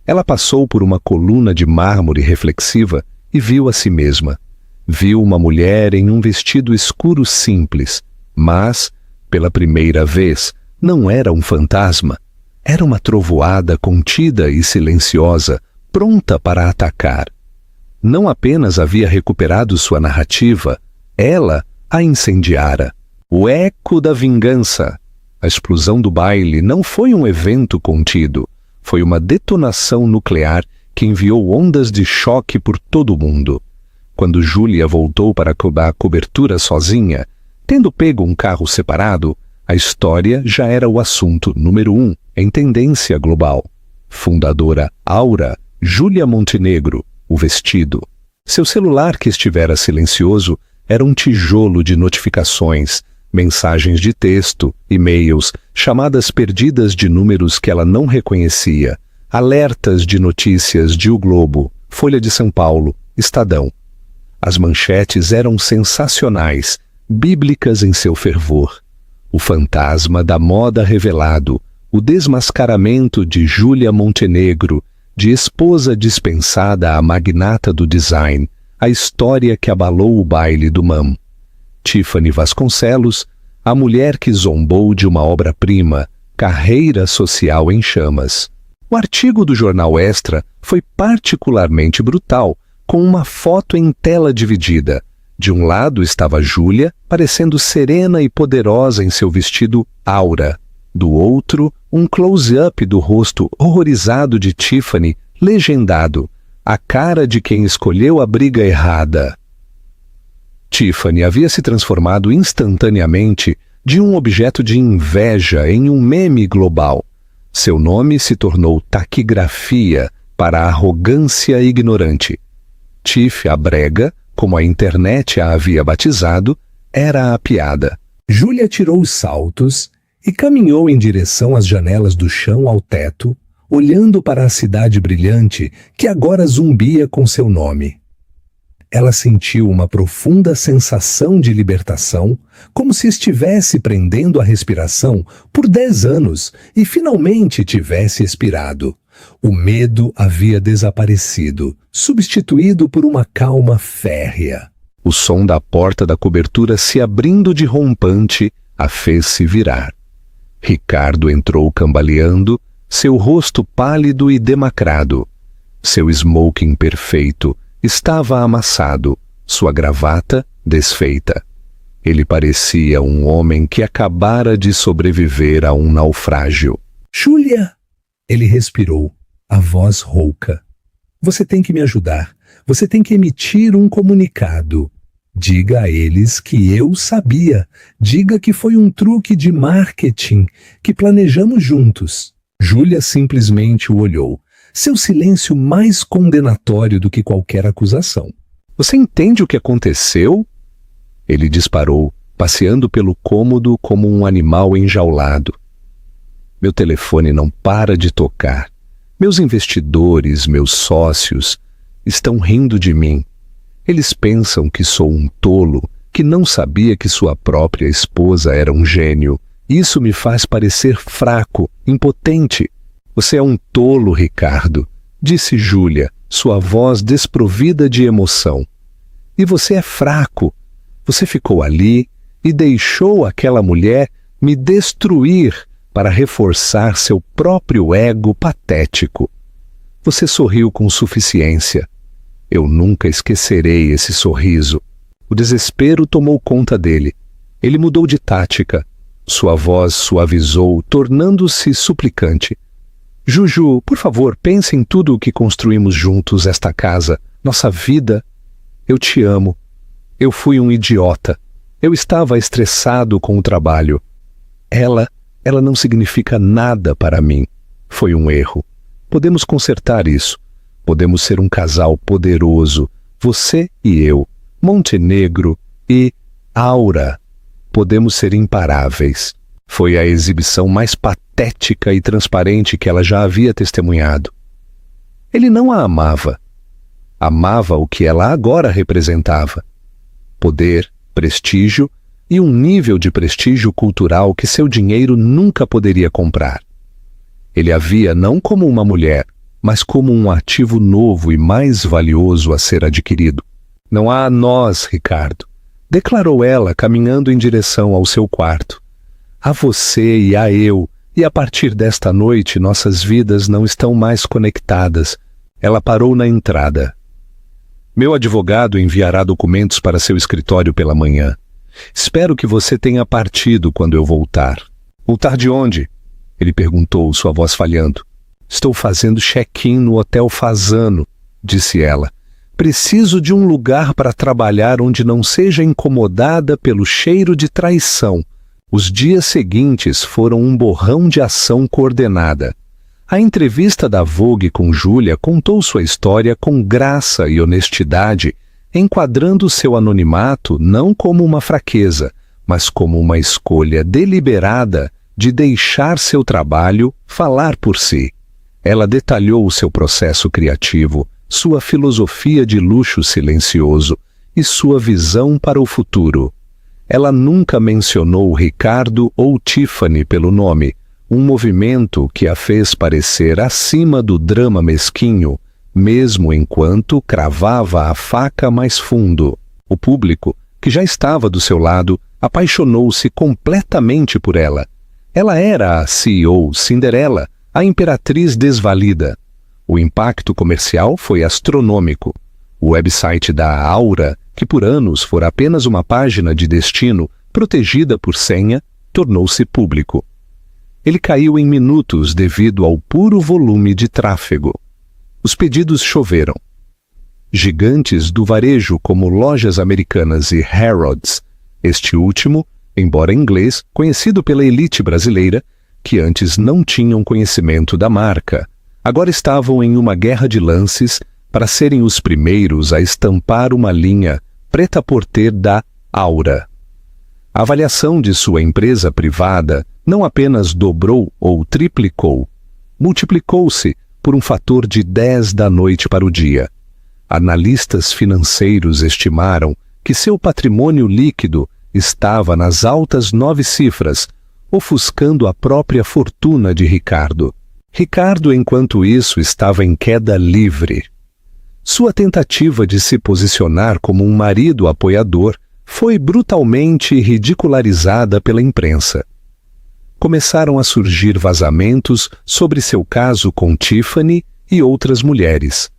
Ela passou por uma coluna de mármore reflexiva e viu a si mesma. Viu uma mulher em um vestido escuro simples, mas, pela primeira vez, não era um fantasma. Era uma trovoada contida e silenciosa, pronta para atacar. Não apenas havia recuperado sua narrativa, ela a incendiara. O eco da vingança. A explosão do baile não foi um evento contido, foi uma detonação nuclear que enviou ondas de choque por todo o mundo. Quando Julia voltou para a cobertura sozinha, tendo pego um carro separado, a história já era o assunto número 1 em tendência global. Fundadora Aura, Julia Montenegro, o vestido. Seu celular, que estivera silencioso, era um tijolo de notificações, mensagens de texto, e-mails, chamadas perdidas de números que ela não reconhecia, alertas de notícias de O Globo, Folha de São Paulo, Estadão. As manchetes eram sensacionais, bíblicas em seu fervor. O fantasma da moda revelado, o desmascaramento de Júlia Montenegro, de esposa dispensada à magnata do design, a história que abalou o baile do MAM. Tiffany Vasconcelos, a mulher que zombou de uma obra-prima, carreira social em chamas. O artigo do jornal Extra foi particularmente brutal, com uma foto em tela dividida. De um lado estava Júlia, parecendo serena e poderosa em seu vestido aura. Do outro, um close-up do rosto horrorizado de Tiffany, legendado: a cara de quem escolheu a briga errada. Tiffany havia se transformado instantaneamente de um objeto de inveja em um meme global. Seu nome se tornou taquigrafia para a arrogância ignorante. Tiff, a brega, como a internet a havia batizado, era a piada. Júlia tirou os saltos e caminhou em direção às janelas do chão ao teto, olhando para a cidade brilhante que agora zumbia com seu nome. Ela sentiu uma profunda sensação de libertação, como se estivesse prendendo a respiração por 10 anos e finalmente tivesse expirado. O medo havia desaparecido, substituído por uma calma férrea. O som da porta da cobertura se abrindo de rompante a fez-se virar. Ricardo entrou cambaleando, seu rosto pálido e demacrado. Seu smoking perfeito estava amassado, sua gravata desfeita. Ele parecia um homem que acabara de sobreviver a um naufrágio. Júlia! Ele respirou, a voz rouca. Você tem que me ajudar. Você tem que emitir um comunicado. Diga a eles que eu sabia. Diga que foi um truque de marketing que planejamos juntos. Júlia simplesmente o olhou. Seu silêncio mais condenatório do que qualquer acusação. Você entende o que aconteceu? Ele disparou, passeando pelo cômodo como um animal enjaulado. Meu telefone não para de tocar. Meus investidores, meus sócios, estão rindo de mim. Eles pensam que sou um tolo, que não sabia que sua própria esposa era um gênio. Isso me faz parecer fraco, impotente. Você é um tolo, Ricardo, disse Júlia, sua voz desprovida de emoção. E você é fraco. Você ficou ali e deixou aquela mulher me destruir para reforçar seu próprio ego patético. Você sorriu com suficiência. Eu nunca esquecerei esse sorriso. O desespero tomou conta dele. Ele mudou de tática. Sua voz suavizou, tornando-se suplicante. Juju, por favor, pense em tudo o que construímos juntos, esta casa, nossa vida. Eu te amo. Eu fui um idiota. Eu estava estressado com o trabalho. Ela não significa nada para mim. Foi um erro. Podemos consertar isso. Podemos ser um casal poderoso, você e eu, Montenegro e Aura. Podemos ser imparáveis. Foi a exibição mais patética e transparente que ela já havia testemunhado. Ele não a amava. Amava o que ela agora representava. Poder, prestígio e um nível de prestígio cultural que seu dinheiro nunca poderia comprar. Ele a via não como uma mulher, mas como um ativo novo e mais valioso a ser adquirido. Não há a nós, Ricardo, declarou ela, caminhando em direção ao seu quarto. A você e a eu, e a partir desta noite nossas vidas não estão mais conectadas. Ela parou na entrada. Meu advogado enviará documentos para seu escritório pela manhã. Espero que você tenha partido quando eu voltar. Voltar de onde? Ele perguntou, sua voz falhando. Estou fazendo check-in no Hotel Fasano, disse ela. Preciso de um lugar para trabalhar onde não seja incomodada pelo cheiro de traição. Os dias seguintes foram um borrão de ação coordenada. A entrevista da Vogue com Júlia contou sua história com graça e honestidade, enquadrando seu anonimato não como uma fraqueza, mas como uma escolha deliberada de deixar seu trabalho falar por si. Ela detalhou o seu processo criativo, sua filosofia de luxo silencioso e sua visão para o futuro. Ela nunca mencionou Ricardo ou Tiffany pelo nome, um movimento que a fez parecer acima do drama mesquinho, mesmo enquanto cravava a faca mais fundo. O público, que já estava do seu lado, apaixonou-se completamente por ela. Ela era a CEO Cinderela, a imperatriz desvalida. O impacto comercial foi astronômico. O website da Aura, que por anos fora apenas uma página de destino protegida por senha, tornou-se público. Ele caiu em minutos devido ao puro volume de tráfego. Os pedidos choveram. Gigantes do varejo como Lojas Americanas e Harrods, este último, embora inglês, conhecido pela elite brasileira, que antes não tinham conhecimento da marca, agora estavam em uma guerra de lances para serem os primeiros a estampar uma linha prêt-à-porter da Aura. A avaliação de sua empresa privada não apenas dobrou ou triplicou, multiplicou-se por um fator de 10 da noite para o dia. Analistas financeiros estimaram que seu patrimônio líquido estava nas altas 9 cifras, ofuscando a própria fortuna de Ricardo. Ricardo, enquanto isso, estava em queda livre. Sua tentativa de se posicionar como um marido apoiador foi brutalmente ridicularizada pela imprensa. Começaram a surgir vazamentos sobre seu caso com Tiffany e outras mulheres.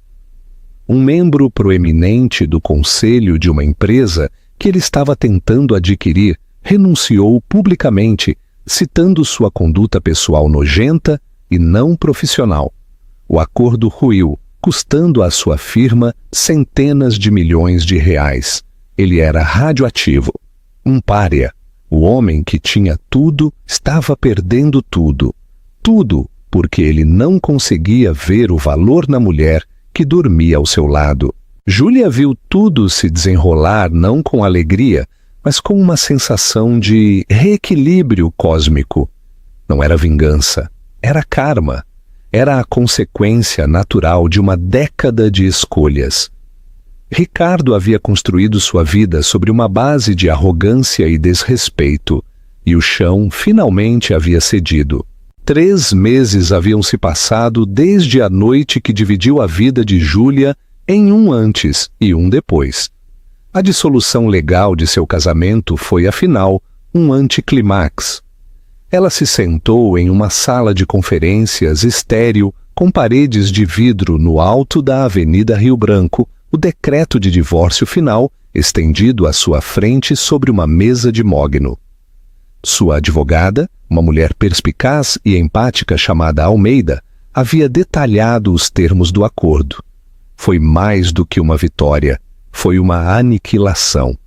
Um membro proeminente do conselho de uma empresa que ele estava tentando adquirir renunciou publicamente, citando sua conduta pessoal nojenta e não profissional. O acordo ruiu, custando à sua firma centenas de milhões de reais. Ele era radioativo, um pária. O homem que tinha tudo estava perdendo tudo. Tudo porque ele não conseguia ver o valor na mulher que dormia ao seu lado. Júlia viu tudo se desenrolar não com alegria, mas com uma sensação de reequilíbrio cósmico. Não era vingança, era karma. Era a consequência natural de uma década de escolhas. Ricardo havia construído sua vida sobre uma base de arrogância e desrespeito, e o chão finalmente havia cedido. 3 meses haviam se passado desde a noite que dividiu a vida de Júlia em um antes e um depois. A dissolução legal de seu casamento foi, afinal, um anticlimax. Ela se sentou em uma sala de conferências estéril com paredes de vidro no alto da Avenida Rio Branco, o decreto de divórcio final estendido à sua frente sobre uma mesa de mogno. Sua advogada, uma mulher perspicaz e empática chamada Almeida, havia detalhado os termos do acordo. Foi mais do que uma vitória, foi uma aniquilação.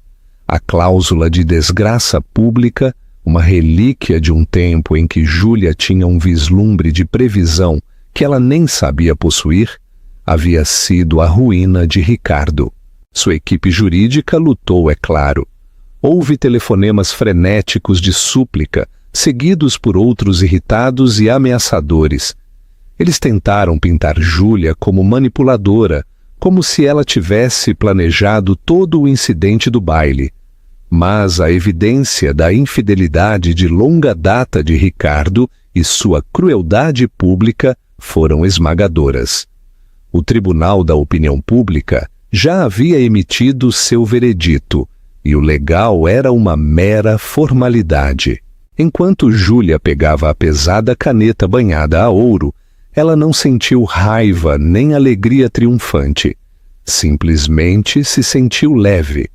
A cláusula de desgraça pública, uma relíquia de um tempo em que Júlia tinha um vislumbre de previsão que ela nem sabia possuir, havia sido a ruína de Ricardo. Sua equipe jurídica lutou, é claro. Houve telefonemas frenéticos de súplica, seguidos por outros irritados e ameaçadores. Eles tentaram pintar Júlia como manipuladora, como se ela tivesse planejado todo o incidente do baile. Mas a evidência da infidelidade de longa data de Ricardo e sua crueldade pública foram esmagadoras. O Tribunal da Opinião Pública já havia emitido seu veredito, e o legal era uma mera formalidade. Enquanto Júlia pegava a pesada caneta banhada a ouro, ela não sentiu raiva nem alegria triunfante. Simplesmente se sentiu leve.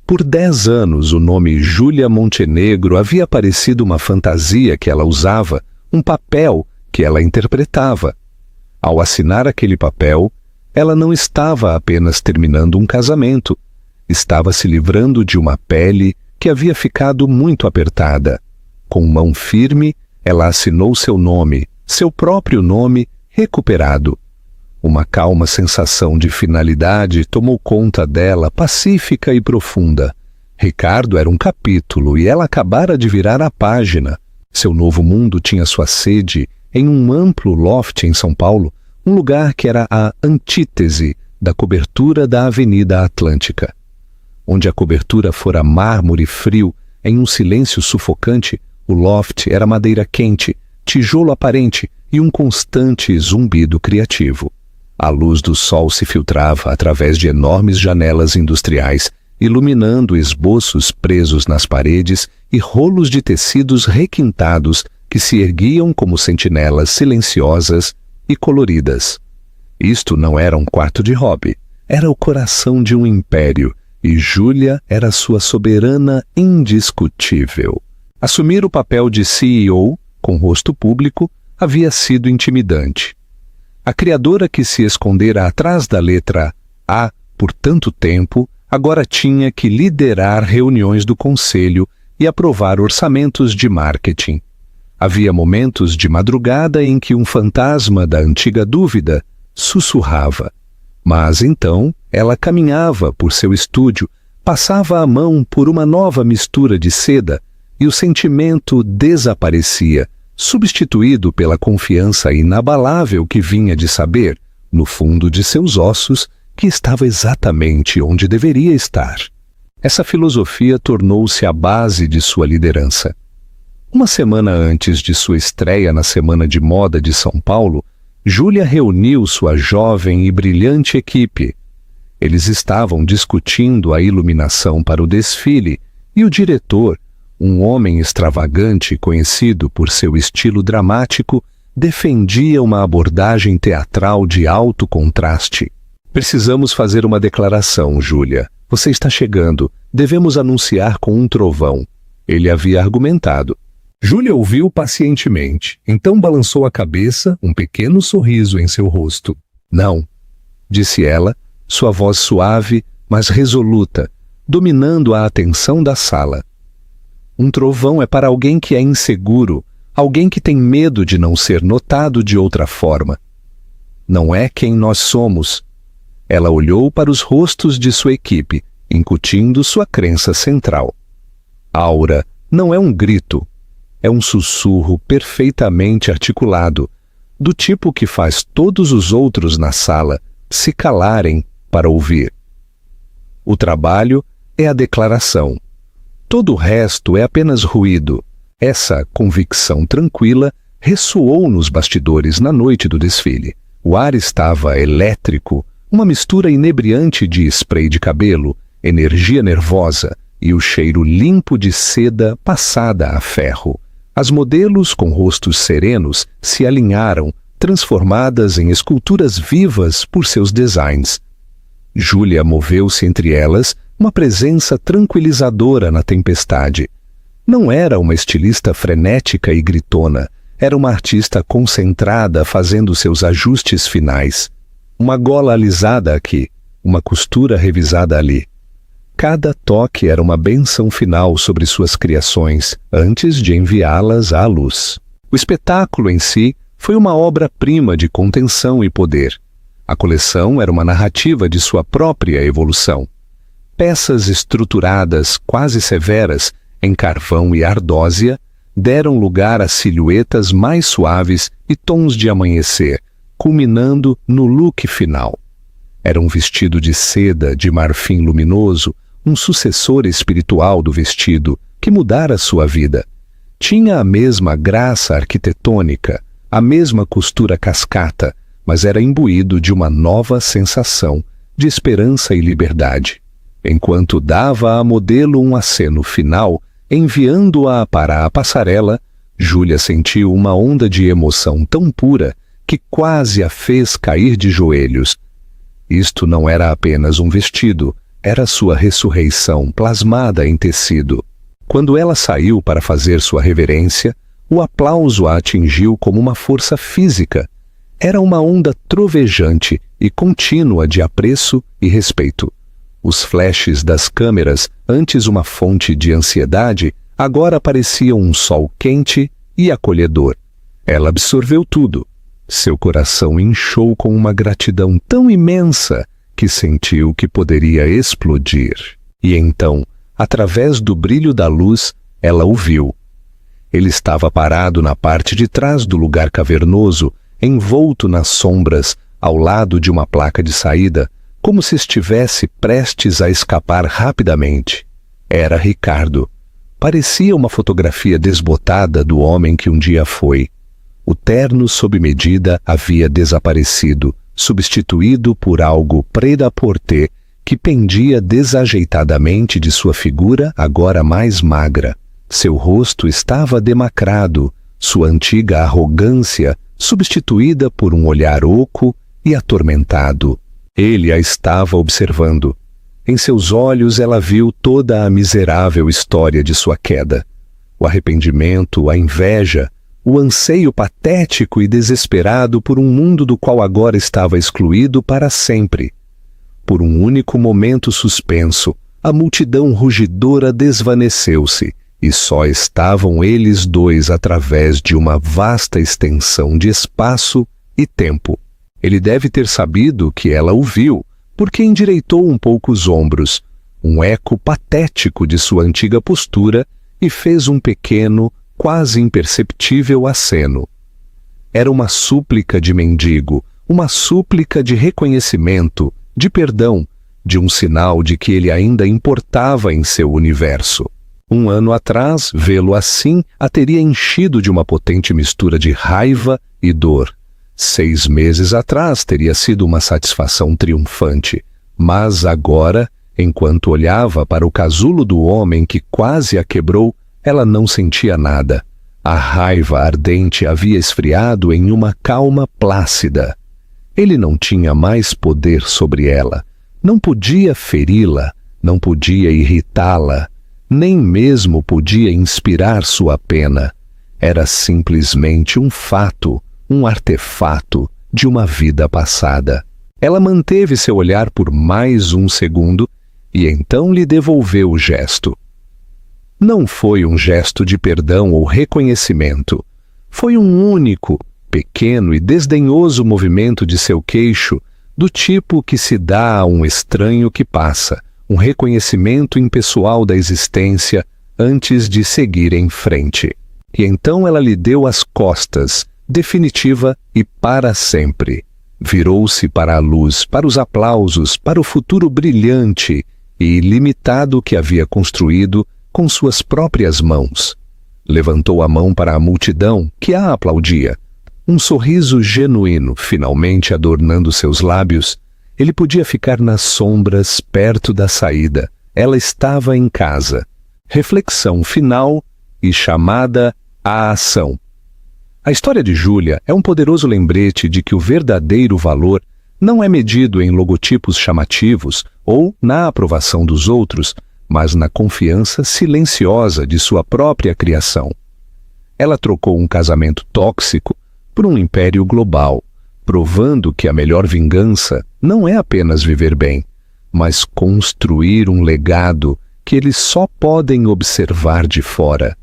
Por 10 anos o nome Júlia Montenegro havia parecido uma fantasia que ela usava, um papel que ela interpretava. Ao assinar aquele papel, ela não estava apenas terminando um casamento, estava se livrando de uma pele que havia ficado muito apertada. Com mão firme, ela assinou seu nome, seu próprio nome, recuperado. Uma calma sensação de finalidade tomou conta dela, pacífica e profunda. Ricardo era um capítulo e ela acabara de virar a página. Seu novo mundo tinha sua sede em um amplo loft em São Paulo, um lugar que era a antítese da cobertura da Avenida Atlântica. Onde a cobertura fora mármore frio, em um silêncio sufocante, o loft era madeira quente, tijolo aparente e um constante zumbido criativo. A luz do sol se filtrava através de enormes janelas industriais, iluminando esboços presos nas paredes e rolos de tecidos requintados que se erguiam como sentinelas silenciosas e coloridas. Isto não era um quarto de hobby, era o coração de um império, e Júlia era sua soberana indiscutível. Assumir o papel de CEO, com rosto público, havia sido intimidante. A criadora que se escondera atrás da letra A por tanto tempo, agora tinha que liderar reuniões do conselho e aprovar orçamentos de marketing. Havia momentos de madrugada em que um fantasma da antiga dúvida sussurrava. Mas então ela caminhava por seu estúdio, passava a mão por uma nova mistura de seda e o sentimento desaparecia, substituído pela confiança inabalável que vinha de saber, no fundo de seus ossos, que estava exatamente onde deveria estar. Essa filosofia tornou-se a base de sua liderança. Uma semana antes de sua estreia na Semana de Moda de São Paulo, Júlia reuniu sua jovem e brilhante equipe. Eles estavam discutindo a iluminação para o desfile e o diretor, um homem extravagante conhecido por seu estilo dramático, defendia uma abordagem teatral de alto contraste. Precisamos fazer uma declaração, Júlia. Você está chegando. Devemos anunciar com um trovão. Ele havia argumentado. Júlia ouviu pacientemente, então balançou a cabeça, um pequeno sorriso em seu rosto. Não, disse ela, sua voz suave, mas resoluta, dominando a atenção da sala. Um trovão é para alguém que é inseguro, alguém que tem medo de não ser notado de outra forma. Não é quem nós somos. Ela olhou para os rostos de sua equipe, incutindo sua crença central. Aura não é um grito, é um sussurro perfeitamente articulado, do tipo que faz todos os outros na sala se calarem para ouvir. O trabalho é a declaração. Todo o resto é apenas ruído. Essa convicção tranquila ressoou nos bastidores na noite do desfile. O ar estava elétrico, uma mistura inebriante de spray de cabelo, energia nervosa e o cheiro limpo de seda passada a ferro. As modelos com rostos serenos se alinharam, transformadas em esculturas vivas por seus designs. Júlia moveu-se entre elas, uma presença tranquilizadora na tempestade. Não era uma estilista frenética e gritona, era uma artista concentrada fazendo seus ajustes finais. Uma gola alisada aqui, uma costura revisada ali. Cada toque era uma bênção final sobre suas criações, antes de enviá-las à luz. O espetáculo em si foi uma obra-prima de contenção e poder. A coleção era uma narrativa de sua própria evolução. Peças estruturadas, quase severas, em carvão e ardósia, deram lugar a silhuetas mais suaves e tons de amanhecer, culminando no look final. Era um vestido de seda de marfim luminoso, um sucessor espiritual do vestido que mudara sua vida. Tinha a mesma graça arquitetônica, a mesma costura cascata, mas era imbuído de uma nova sensação de esperança e liberdade. Enquanto dava à modelo um aceno final, enviando-a para a passarela, Júlia sentiu uma onda de emoção tão pura que quase a fez cair de joelhos. Isto não era apenas um vestido, era sua ressurreição plasmada em tecido. Quando ela saiu para fazer sua reverência, o aplauso a atingiu como uma força física. Era uma onda trovejante e contínua de apreço e respeito. Os flashes das câmeras, antes uma fonte de ansiedade, agora pareciam um sol quente e acolhedor. Ela absorveu tudo. Seu coração inchou com uma gratidão tão imensa que sentiu que poderia explodir. E então, através do brilho da luz, ela o viu. Ele estava parado na parte de trás do lugar cavernoso, envolto nas sombras, ao lado de uma placa de saída, como se estivesse prestes a escapar rapidamente. Era Ricardo. Parecia uma fotografia desbotada do homem que um dia foi. O terno sob medida havia desaparecido, substituído por algo prêt-à-porter que pendia desajeitadamente de sua figura agora mais magra. Seu rosto estava demacrado, sua antiga arrogância substituída por um olhar oco e atormentado. Ele a estava observando. Em seus olhos ela viu toda a miserável história de sua queda. O arrependimento, a inveja, o anseio patético e desesperado por um mundo do qual agora estava excluído para sempre. Por um único momento suspenso, a multidão rugidora desvaneceu-se, e só estavam eles dois através de uma vasta extensão de espaço e tempo. Ele deve ter sabido que ela o viu, porque endireitou um pouco os ombros, um eco patético de sua antiga postura, e fez um pequeno, quase imperceptível aceno. Era uma súplica de mendigo, uma súplica de reconhecimento, de perdão, de um sinal de que ele ainda importava em seu universo. 1 ano atrás, vê-lo assim a teria enchido de uma potente mistura de raiva e dor. 6 meses atrás teria sido uma satisfação triunfante, mas agora, enquanto olhava para o casulo do homem que quase a quebrou, ela não sentia nada. A raiva ardente havia esfriado em uma calma plácida. Ele não tinha mais poder sobre ela, não podia feri-la, não podia irritá-la, nem mesmo podia inspirar sua pena. Era simplesmente um fato, um artefato de uma vida passada. Ela manteve seu olhar por mais um segundo e então lhe devolveu o gesto. Não foi um gesto de perdão ou reconhecimento. Foi um único, pequeno e desdenhoso movimento de seu queixo, do tipo que se dá a um estranho que passa, um reconhecimento impessoal da existência antes de seguir em frente. E então ela lhe deu as costas, definitiva e para sempre. Virou-se para a luz, para os aplausos, para o futuro brilhante e ilimitado que havia construído com suas próprias mãos. Levantou a mão para a multidão que a aplaudia. Um sorriso genuíno finalmente adornando seus lábios. Ele podia ficar nas sombras perto da saída. Ela estava em casa. Reflexão final e chamada à ação. A história de Júlia é um poderoso lembrete de que o verdadeiro valor não é medido em logotipos chamativos ou na aprovação dos outros, mas na confiança silenciosa de sua própria criação. Ela trocou um casamento tóxico por um império global, provando que a melhor vingança não é apenas viver bem, mas construir um legado que eles só podem observar de fora.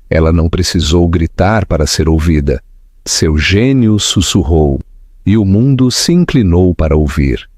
Ela não precisou gritar para ser ouvida. Seu gênio sussurrou, e o mundo se inclinou para ouvir.